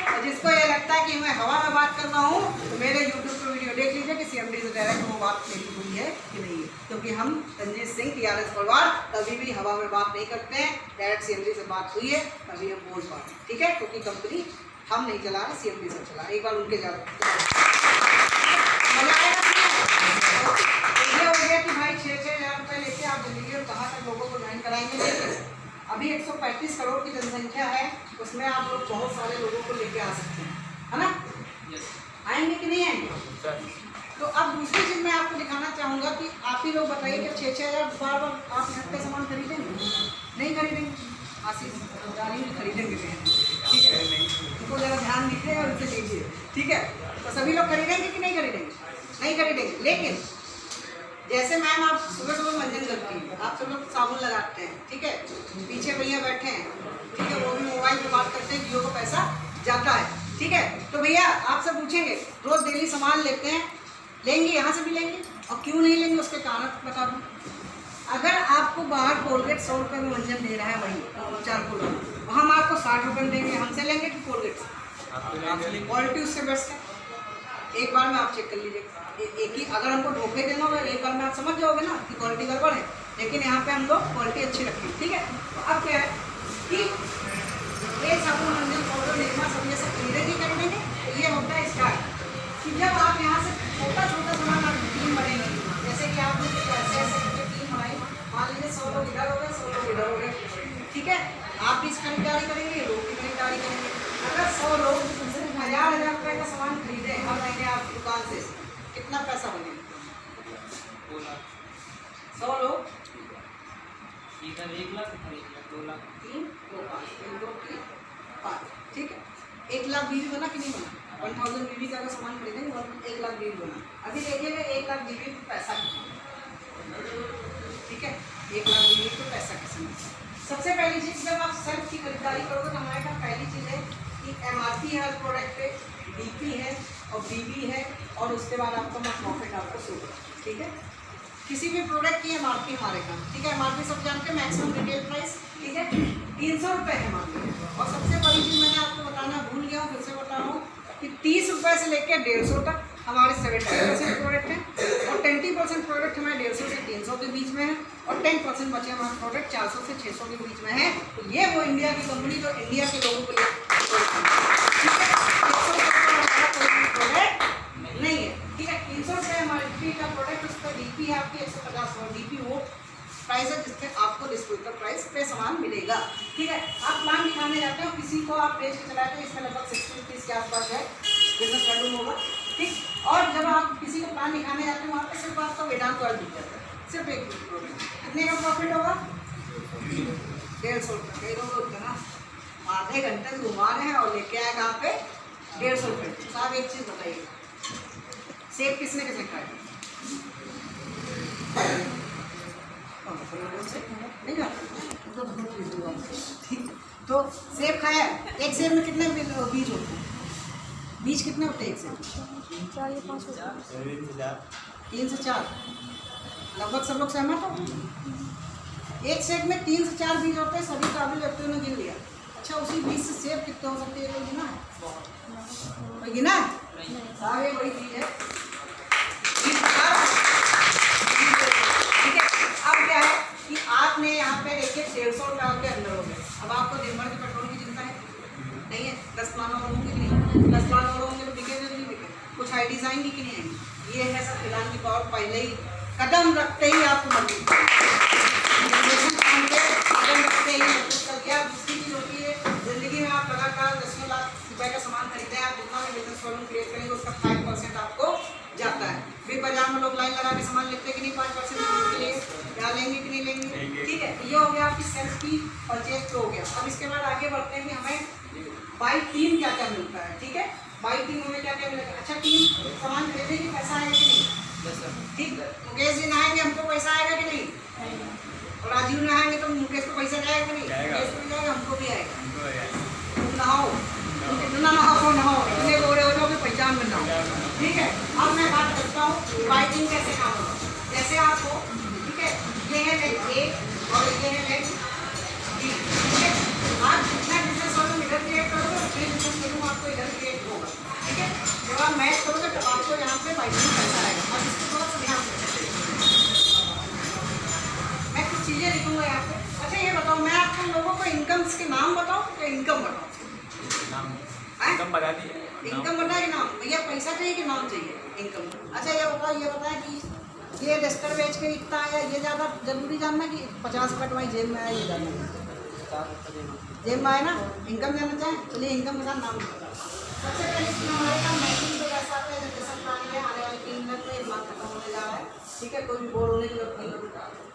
आप जिसको ये लगता है कि मैं हवा में बात कर रहा हूँ तो मेरे यूट्यूब पर वीडियो देख लीजिए कि सीएमडी से डायरेक्ट वो बात मेरी हुई है कि नहीं है, क्योंकि हम रंजीत सिंह टीआरएस परिवार कभी भी हवा में बात नहीं करते हैं, डायरेक्ट सीएमडी से बात हुई है तभी हम बोल पा रहे हैं, ठीक है, क्योंकि कंपनी हम नहीं चला रहे, सीएमडी से चला, एक बार उनके जा ये हो गया कि भाई 6,000 रुपये लेके आप जल्दी और कहाँ तक लोगों को ज्वाइन कराएंगे, लेकिन अभी 135 करोड़ की जनसंख्या है, उसमें आप लोग बहुत सारे लोगों को लेके आ सकते हैं, है ना, आएंगे कि नहीं आएंगे? तो अब दूसरी चीज़ मैं आपको दिखाना चाहूँगा कि आप ही लोग बताइए कि 6,000 बार आप घर का सामान खरीदेंगे? नहीं खरीदेंगे, आशीष गाड़ी में खरीदेंगे, ठीक है, उनको ज़रा ध्यान दीजिए और उनसे लीजिए, ठीक है, तो सभी लोग खरीदेंगे कि नहीं खरीदेंगे? नहीं खरीदेंगे, लेकिन जैसे मैम आप सुबह सुबह मंजन करती हैं, आप सब लोग साबुन लगाते हैं, ठीक है, पीछे भैया बैठे हैं, ठीक है, वो भी मोबाइल पे बात करते हैं, जियो को पैसा जाता है, ठीक है, तो भैया आपसे पूछेंगे रोज़ डेली सामान लेते हैं, लेंगे यहाँ से भी लेंगे, और क्यों नहीं लेंगे उसके कारण बता दूँ। अगर आपको बाहर कोलगेट 100 रुपये में मंजन दे रहा है वही चारकोल, हम आपको 60 रुपये में देंगे, हमसे लेंगे कि कोलगेट से? क्वालिटी उससे बेस्ट है, एक बार में आप चेक कर लीजिए, एक ही अगर हमको धोखे देना होगा एक बार में आप समझ जाओगे ना कि क्वालिटी गड़बड़ है, लेकिन यहाँ पे हम लोग क्वालिटी अच्छी रखें, ठीक है। तो अब क्या है कि ये साबुन मंजन पाउडर निरमा सब ये सब धीरे धीरे कर देंगे, तो ये होता है स्टार्ट कि जब आप यहाँ से छोटा छोटा सामान आप टीम बनेंगे, जैसे कि आपने ऐसे ऐसे टीम बनाई, मान लीजिए 100 लोग इधर हो गए, 100 लोग इधर हो गए, ठीक है, आप भी इसकी खरीदारी करेंगे, लोग की खरीदारी करेंगे। अगर 100 लोग सिर्फ 1,000 रुपये का सामान खरीदें हर महीने आप दुकान से, कितना पैसा बनेगा? 100 लोग 1 लाख, 2 लाख, 3, 2, 5, 3, 2, 3, 5, ठीक है, 1 लाख बीवी बना कि नहीं बना? 1000 बीवी का अगर सामान खरीदेंगे 1 लाख बीवी बना। अभी देखिएगा 1 लाख बीवी को पैसा कितना, ठीक है, 1 लाख बीवी को पैसा कितना। सबसे पहली चीज़ जब आप सर्फ की खरीदारी करोगे तो हमारे पास पहली चीज़ है कि MRP है हर प्रोडक्ट पे, DP है और BB है, और उसके बाद आपका प्रॉफिट आपको शो करेगा, ठीक है। किसी भी प्रोडक्ट की MRP हमारे का, ठीक है, MRP सब जानते हैं, मैक्सिमम रिटेल प्राइस, ठीक है, 300 रुपये है MRP। और सबसे बड़ी चीज़ मैंने आपको बताना भूल गया हूँ, फिर से बता रहा हूँ कि 30 रुपये से लेकर 150 तक हमारे 70% प्रोडक्ट हैं और 20% प्रोडक्ट हमारे 150 से 300 के बीच में है और 10% बचे हमारे प्रोडक्ट 400 से 600 के बीच में है। तो ये वो इंडिया की कंपनी जो इंडिया के लोगों को लिए प्रोडक्ट नहीं है, ठीक है। 300 रुपये हमारे डीपी का प्रोडक्ट, उस पर डीपी है आपकी 150 डीपी वो प्राइस है जिससे आपको डिस्ट्रीब्यूटर प्राइस पे सामान मिलेगा, ठीक है। आप प्लान दिखाने जाते हो, किसी को आप बेच के चलाते हो, इसमें लगभग 60 रुपीज़ के आसपास है बिजनेस वैल्यू होगा, ठीक। और जब आप किसी को प्लान दिखाने जाते हो वहाँ पे सिर्फ आपका वेदांत ऑयल दिख जाता है, सिर्फ एक प्रोडक्ट, कितने का प्रॉफिट होगा? 150 रुपये। कई लोग होते ना आधे घंटे से घुमा रहे हैं और लेके आए कहाँ पे 150 रुपये। साहब एक चीज़ बताइए, सेब किसने किसने खाया? नहीं खाता, ठीक। तो सेब खाया, एक सेब में कितने बीज होते हैं? बीज कितने होते हैं एक सेब? 4 या 5 होते हैं, 3 से 4, लगभग सब लोग सहमत हो? एक सेब में 3 से 4 बीज होते हैं, सभी काबिल व्यक्तियों ने गिन लिया। अच्छा, उसी बीज से सेब कितने हो सकते हैं? कोई गिना है? कोई गिना है? सारे वही चीज़ है, ठीक है। अब क्या है कि आपने यहाँ पे देखिए 150 रुपये के अंदर हो गए। अब आपको दिन भर के पेट्रोल की चिंता है नहीं है, 10 प्लान और होंगे कि नहीं? 10 प्लान और होंगे तो बिकेगा नहीं बिके? कुछ आई डिज़ाइन की नहीं है, ये है सब फिलहाल की पावर। पहले ही कदम रखते ही आपको मंडी कदम रखते ही कर दिया। दूसरी चीज़ होती है ज़िंदगी में, आप लगातार 10 लाख रुपये का सामान खरीदते हैं, आप जितना भी बिजनेस वॉल्यूम क्रिएट करेंगे उसका 5% आपको जाता है। बिग बाजार में लोग लाइन लगा के सामान लेते हैं कि नहीं? 5% के लिए क्या लेंगे कि नहीं लेंगे, ठीक है। ये हो गया आपकी सेल्फ की परचेज तो हो गया। अब इसके बाद आगे बढ़ते हैं कि हमें बाई टीम क्या क्या मिलता है, ठीक है। बाई टीम हमें क्या क्या मिलेगा? अच्छा, टीम सामान खरीदेगी, पैसा आएगा कि नहीं? ठीक। मुकेश जी नहाएंगे, हमको पैसा आएगा कि नहीं? और राजीव नहाएंगे तो मुकेश को पैसा जाएगा कि नहीं? मुकेश को भी जाएगा, हमको भी आएगा। तुम नहाओ, कितना नहाओ नहाओ, इतने गोरे हो जाओ कि पहचान में नहाओ, ठीक है। अब मैं बात करता हूँ बाई टीम कैसे काम होगा। जैसे आपको, ठीक है, ये है लेग ए और ये है लेग बी, ठीक है। आप जितना बिजनेस वॉल्यूम इधर क्रिएट करोगे उतने बिजनेस वॉल्यूम आपको इधर क्रिएट होगा, ठीक है। जब आप मैच करोगे तब आपको यहाँ पे बाई टीम पैसा आएगा। अब इसको थोड़ा सा ध्यान से मैं कुछ चीज़ें लिखूँगा यहाँ पे। अच्छा, ये बताओ, मैं आपको लोगों को इनकम्स के नाम बताऊँ या इनकम बताऊँ? इनकम बता दी, इनकम बताए कि नाम? भैया पैसा चाहिए कि नाम चाहिए? इनकम। अच्छा, ये बताया कि ये डस्टर बेच के इतना आया, ये ज़्यादा जरूरी जानना कि 50 रुपये तुम्हारी जेब में आया, ये जानना जेब में आया ना? इनकम जानना चाहें? चलिए इनकम का नाम बता। सबसे पहले हमारे पास मैचिंग पे पैसा आता है, जैसे प्लान है आने वाले 3 मिनट में बात खत्म होने जा रहा है, ठीक है। कोई भी बोर होने की जरूरत नहीं।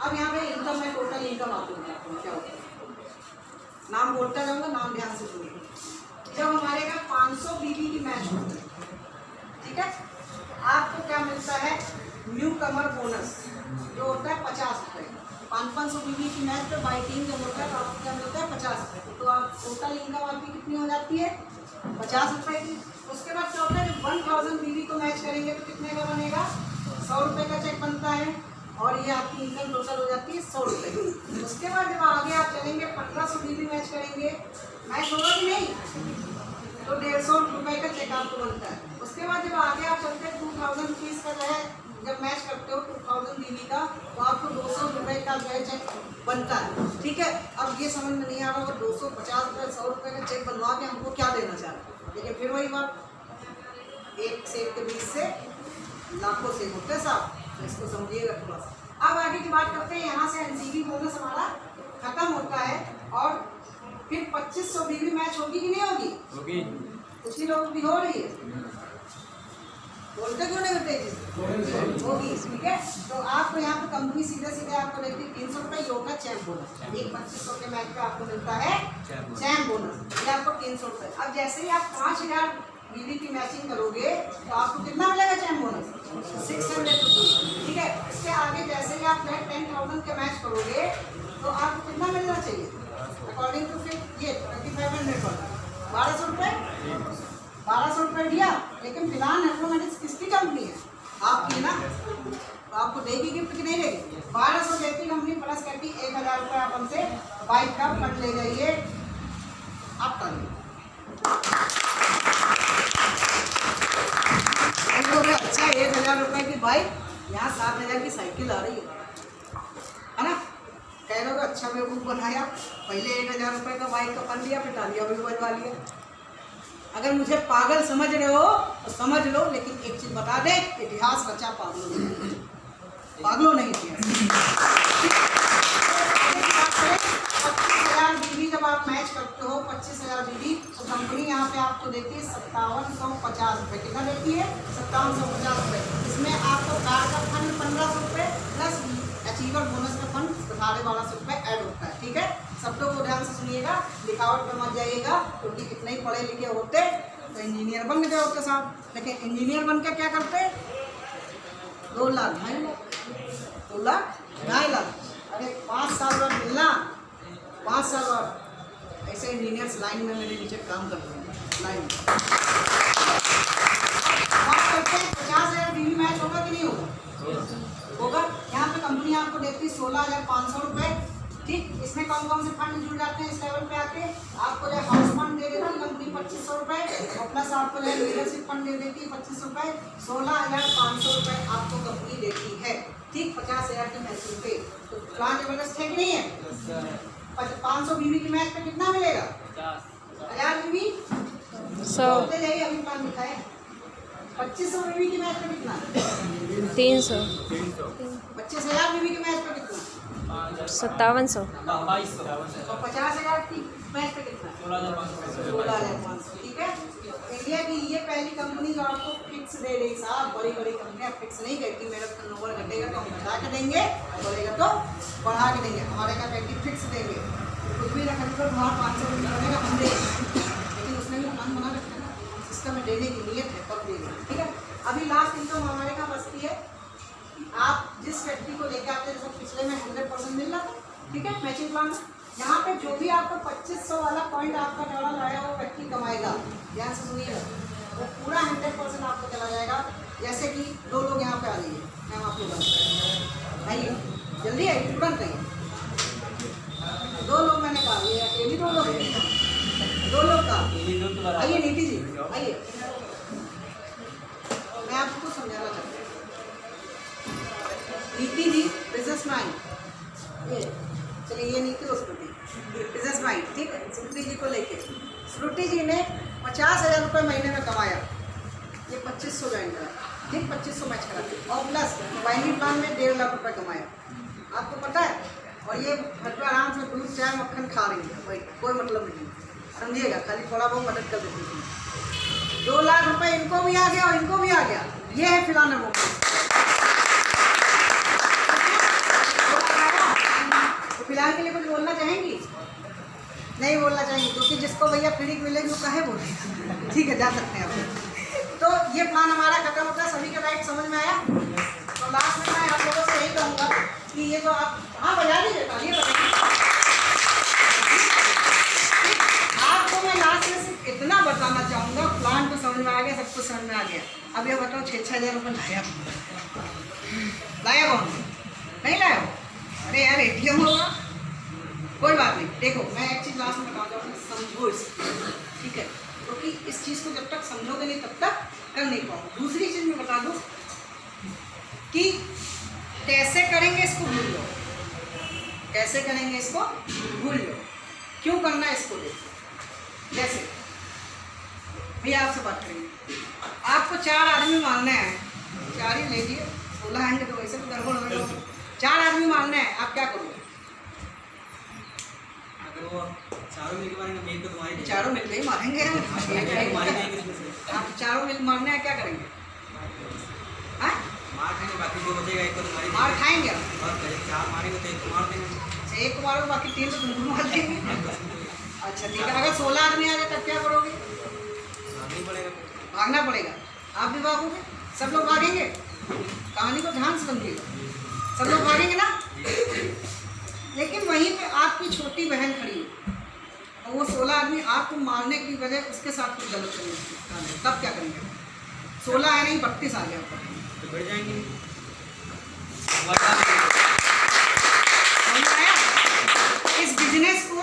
अब यहाँ पे इनकम में टोटल इनकम आपको क्या होता है? नाम बोलता जाऊँगा, नाम ध्यान से सुनिए। जब हमारे यहाँ 500 बीबी की मैच होती है, ठीक है, आपको क्या मिलता है? न्यू कमर बोनस जो होता है 50 रुपये। 500 बीबी की मैच पे बाई टीम जब होता है तो आपको क्या मिलता है? 50 रुपये। तो आप टोटल इनकम आपकी कितनी हो जाती है? 50 रुपये की। उसके बाद क्या होता है? जब 1000 बीबी को मैच करेंगे तो कितने का बनेगा? 100 रुपये का चेक बनता है और ये आपकी इनकम टोटल हो जाती है 100 रुपये की। उसके बाद जब आगे आप चलेंगे 1500 बीबी मैच करेंगे, मैच होगा कि नहीं? तो 150 रुपये का चेक आपको बनता है। उसके बाद जब आगे आप चलते हैं 2000 रुपीज़ का जो है, जब मैच करते हो 2000 बीबी का, तो आपको 200 रुपये का जो है चेक बनता है, ठीक है। अब ये समझ में नहीं आ रहा होगा 250 रुपये 100 रुपये का चेक बनवा के हमको क्या देना चाह रहे हैं। लेकिन फिर वही बात, एक सेब के बीच से लाखों सेब होते हैं साहब, तो इसको समझिएगा थोड़ा सा। अब आगे की बात करते हैं, यहाँ से एनसीबी बोनस हमारा खत्म होता है और फिर 2500 बीबी मैच होगी कि नहीं होगी? होगी। कुछ ही लोग भी हो रही है, बोलते क्यों नहीं होते? होगी, ठीक है। तो आपको यहाँ पे कंपनी सीधे सीधे आपको देती है 300 रुपये योगा चैम्प बोनस। एक 2500 के मैच पे आपको मिलता है चैम्प बोनस, ये आपको 300 रुपये। अब जैसे ही आप 5000 बीबी की मैचिंग करोगे तो आपको कितना मिलेगा चैम्प बोनस? 600 रुपये, ठीक है। इसके आगे जैसे ही आप 10,000 के मैच करोगे तो आपको कितना मिलना चाहिए? अकॉर्डिंग टू फिर ये 2500 पर 1200 रुपये, 1200 रुपये दिया। लेकिन फिलहाल नेफ्रोमेटिक्स किसकी कंपनी है? आपकी ना, तो आपको देगी गिफ्ट कि नहीं देगी? 1200 देती कंपनी, प्लस करती 1000 रुपये आप हमसे बाइक का फंड ले जाइए। आपका भाई यहाँ 7,000 की साइकिल आ रही है ना। कह रहे हो अच्छा बेवकूफ़ बनाया, पहले 1,000 रुपये का बाइक का फंड लिया, फिर तालियां भी बजवा लिया। अगर मुझे पागल समझ रहे हो तो समझ लो, लेकिन एक चीज़ बता दें, इतिहास रचा पागलों नहीं किया। 25,000 बीवी जब आप मैच करते हो, 25,000 बीवी, तो कंपनी यहाँ पे आपको देती है 5750 रुपये। कितना देती है? 5750 रुपये। इसमें आपको कार का फंड 1500 रुपये प्लस अचीवर बोनस का फंड 1250 रुपये ऐड होता है। ठीक है, सब लोग को ध्यान से सुनिएगा, लिखावट में मत जाइएगा, क्योंकि कितने ही पढ़े लिखे होते तो इंजीनियर बन गए होते साहब। लेकिन इंजीनियर बन के क्या करते? 2 लाख 2.5 लाख 2 लाख 2.5 लाख। अरे 5 साल बाद मिलना, 5 साल बाद ऐसे इंजीनियर्स लाइन में मेरे नीचे काम कर रहे हैं। लाइन बात करते हैं 50,000 बीवी मैच होगा कि नहीं होगा? यहाँ पे कंपनी आपको देती है 16,500 रुपये। ठीक, इसमें कौन कौन से फंड जुड़ जाते हैं इस लेवल पे आके? आपको जो हाउस फंड दे देती है कंपनी 2500 रुपये, और प्लस आपको जो लीडरशिप फंड दे देती है 25 रुपये। 16,500 रुपये आपको कंपनी देती है। ठीक, 50,000 की मैचिंग पे तो प्लान जबरदस्त है कि नहीं है? 500 बीवी की मैच पे कितना मिलेगा? 1000 बीवी 100 जाइए, अभी प्लान दिखाए। 2500 बीवी की मैच पे कितना? 300 25,000 बीवी की मैच पे कितना? 5700 और 50,000 की मैच पे कितना? 16,500। ठीक है, इंडिया की ये पहली कंपनी जो आपको फिक्स दे रही साहब। बड़ी बड़ी कंपनियां फिक्स नहीं कहती, मेरा टर्नओवर घटेगा तो हम घटा के देंगे, बढ़ेगा तो बढ़ा के देंगे। हमारे क्या कहती फिक्स देंगे, कुछ भी रखने पर बाहर 500 रुपये बनेगा हम देंगे, लेकिन उसमें भी प्लान बना रखते हैं, सिस्टम में देने की नीयत है तब देंगे। ठीक है, अभी लास्ट इनकम हमारे यहाँ बचती है। आप जिस व्यक्ति को लेकर आते हैं, जैसे पिछले में 100% मिल रहा था, ठीक है, मैचिंग प्लान में यहाँ पे जो भी आपको 2500 वाला पॉइंट आपका डॉलर लाया वो व्यक्ति कमाएगा। ध्यान से सुनिएगा, वो पूरा 100% आपको चला जाएगा। जैसे कि 2 लोग यहाँ पे आ जाइए, मैं आपको बताऊँ, आइए जल्दी आइए, तुरंत आइए। 2 लोग मैंने कहा, ये अकेली 2 लोग, 2 लोग का आइए। नीति जी आइए, मैं आपको समझाना चाहता हूँ। नीति जी बिजनेस मैन, ये चलिए, ये नीति और श्रुति बिजनेस माइंड। ठीक है, श्रुति जी को लेके, श्रुति जी ने 50,000 रुपये महीने में कमाया, ये 2500 ज्वाइन करा। ठीक, 2500 मैच करा, और प्लस बाइंडिंग प्लान में 1.5 लाख रुपये कमाया, आपको पता है। और ये घर पर आराम से दूध चाय मक्खन खा रही है भाई, कोई मतलब नहीं, समझिएगा, खाली थोड़ा बहुत मदद कर देती है। 2 लाख रुपये इनको भी आ गया और इनको भी आ गया। ये है फिलहाल वो। फिलहाल के लिए कुछ बोलना चाहेंगी? नहीं बोलना चाहेंगी, क्योंकि जिसको भैया फ्री मिलेगी वो काहे बोले। ठीक है, जा सकते हैं आप। तो ये प्लान हमारा खत्म होता है। सभी के राइट समझ में आया? तो लास्ट में मैं आप लोगों से यही कहूँगा कि ये जो आप, हाँ बजा दीजिए, तालियां बजाइए। आपको मैं लास्ट में सिर्फ इतना बताना चाहूँगा, प्लान तो समझ में आ गया, सब कुछ समझ में आ गया। अब ये बताओ 6,000 रुपये लाया कौन? नहीं लाया? अरे यार ATM होगा, कोई बात नहीं। देखो, मैं एक चीज़ लास्ट में बताऊँ, समझो इसको, ठीक है, क्योंकि इस चीज़ को जब तक समझोगे नहीं तब तक कर नहीं पाओगे। दूसरी चीज़ मैं बता दूँ कि कैसे करेंगे इसको भूल लो, कैसे करेंगे इसको भूल लो, क्यों करना है इसको देखो। जैसे भैया आपसे बात करेंगे, आपको 4 आदमी मारने हैं, 4 ही ले लिए, 16 आएंगे तो वैसे भी गड़बड़ होगा। 4 आदमी मारने हैं, आप क्या करोगे? अगर वो चारों मिलकर मारेंगे, मेन तो तुम्हारी चारों मिलकर ही मारेंगे। आप चारों मिल मारने हैं, क्या करेंगे? हाँ, मार खाएंगे, बाकी जो बचेगा एक को तुम्हारी मार खाएंगे आप? और 4 मारेंगे तो 1 को मार देंगे। 1 को मारोगे, बाकी 3 तो तुमको मार देंगे। अच्छा ठीक है, अगर 16 आदमी आ जाए तब क्या करोगे? भागना पड़ेगा, भागना पड़ेगा। आप भी भागोगे, सब लोग भागेंगे। कहानी को ध्यान से समझिएगा, सब लोग भागेंगे ना। लेकिन वहीं पे आपकी छोटी बहन खड़ी है और वो 16 आदमी आपको मारने की वजह उसके साथ कुछ गलत करेंगे, तब क्या करेंगे? 16 है नहीं, 32 आ गया ऊपर, तो बढ़ जाएंगे। इस बिजनेस को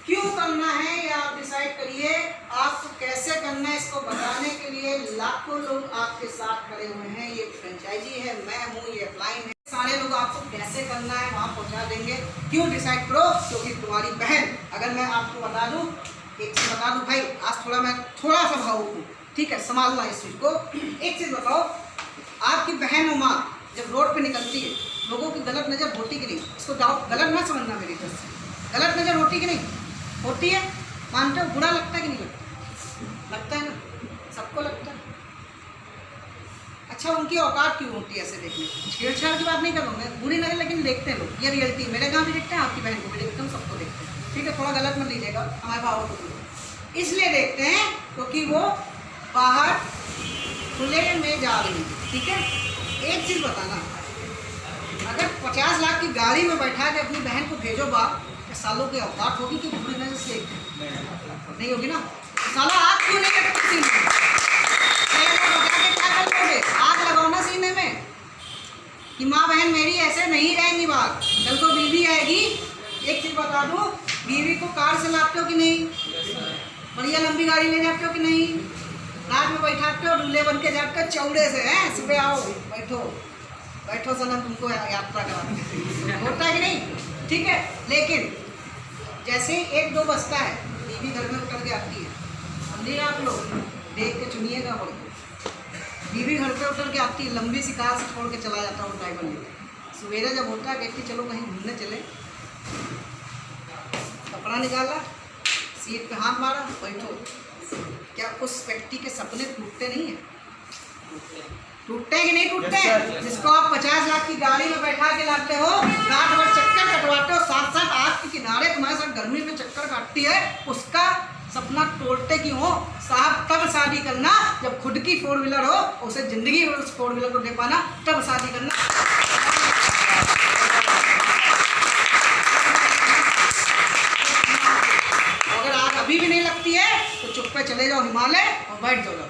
क्यों करना है ये आप डिसाइड करिए। आपको कैसे करना है इसको बताने के लिए लिए लाखों लोग आपके साथ खड़े हुए हैं। ये फ्रेंचाइजी है, मैं हूँ, ये अपलाइन है। सारे लोग आपको कैसे करना है वहाँ पहुँचा देंगे। क्यों डिसाइड करो? क्योंकि तुम्हारी बहन, अगर मैं आपको बता दूँ, एक चीज़ बता दूँ भाई, आज मैं थोड़ा सा भावुक हूँ, ठीक है, संभालना इस चीज़ को। एक चीज़ बताओ, आपकी बहन और माँ जब रोड पे निकलती है, लोगों की गलत नज़र होती कि नहीं? इसको डाउट गलत ना समझना मेरी तरफ से, गलत नज़र होती कि नहीं? होती है। मानते हो? बुरा लगता है कि नहीं लगता? लगता है ना, सबको लगता है। अच्छा, उनकी औकात क्यों होती है ऐसे देखने की? छेड़छाड़ की बात नहीं कर रहा हूँ मैं, बुरी नजर, लेकिन देखते हैं लोग, ये रियलिटी। मेरे गाँव भी देखते हैं, आपकी बहन को भी देखते हैं, सबको देखते हैं, ठीक है? थोड़ा गलत मत लीजिएगा हमारे भाव को। इसलिए देखते हैं क्योंकि वो बाहर खुले में जा रही है, ठीक है? एक चीज़ बताना, अगर 50 लाख की गाड़ी में बैठा के अपनी बहन को भेजो बाप, सालों की औकात होगी कि बुरी नजर से नहीं होगी ना? साला आग क्यों नहीं करते सीने में? क्या कर लोगे? आग लगाओ ना सीने में कि माँ बहन मेरी ऐसे नहीं रहेंगी बात, कल को बीवी आएगी। एक चीज़ बता दूँ, बीवी को कार से लाते हो कि नहीं? बढ़िया लंबी गाड़ी ले जाते हो कि नहीं? रात में बैठाते हो, दूल्हे बन के जाते हो चौड़े से, हैं? सुबह आओ, बैठो बैठो सनम, तुमको यात्रा कराते, होता है कि नहीं? ठीक है। लेकिन जैसे 1-2 बजता है, बीवी घर में उतर के आती है, समझिए आप लोग, देख के चुनिएगा। बोल बीवी घर पे उतर के आती है, लंबी सी कार से छोड़ के चला जाता हूँ ड्राइवर लेकर। सवेरे जब होता है, कहती चलो कहीं घूमने चले, कपड़ा निकाला, सीट पे हाथ मारा, बैठो। क्या उस व्यक्ति के सपने टूटते नहीं हैं? टूटते हैं कि नहीं टूटते हैं? जिसको आप 50 लाख की गाड़ी में बैठा के लाते हो, रात भर चक्कर कटवाते हो, साथ आग के किनारे तुम्हारे साथ गर्मी में चक्कर काटती है, उसका सपना तोड़ते क्यों हो? साहब तब शादी करना जब खुद की 4 व्हीलर हो, उसे जिंदगी में उस 4 व्हीलर को दे पाना, तब शादी करना। अगर आग अभी भी नहीं लगती है तो चुप पे चले जाओ हिमालय और बैठ जाओ।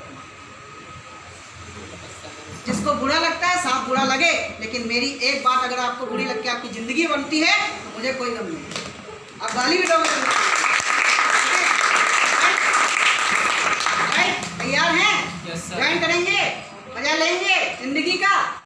जिसको बुरा लगता है, साफ बुरा लगे, लेकिन मेरी एक बात अगर आपको बुरी लग के आपकी ज़िंदगी बनती है तो मुझे कोई गम नहीं। आप गाली भी दोगे।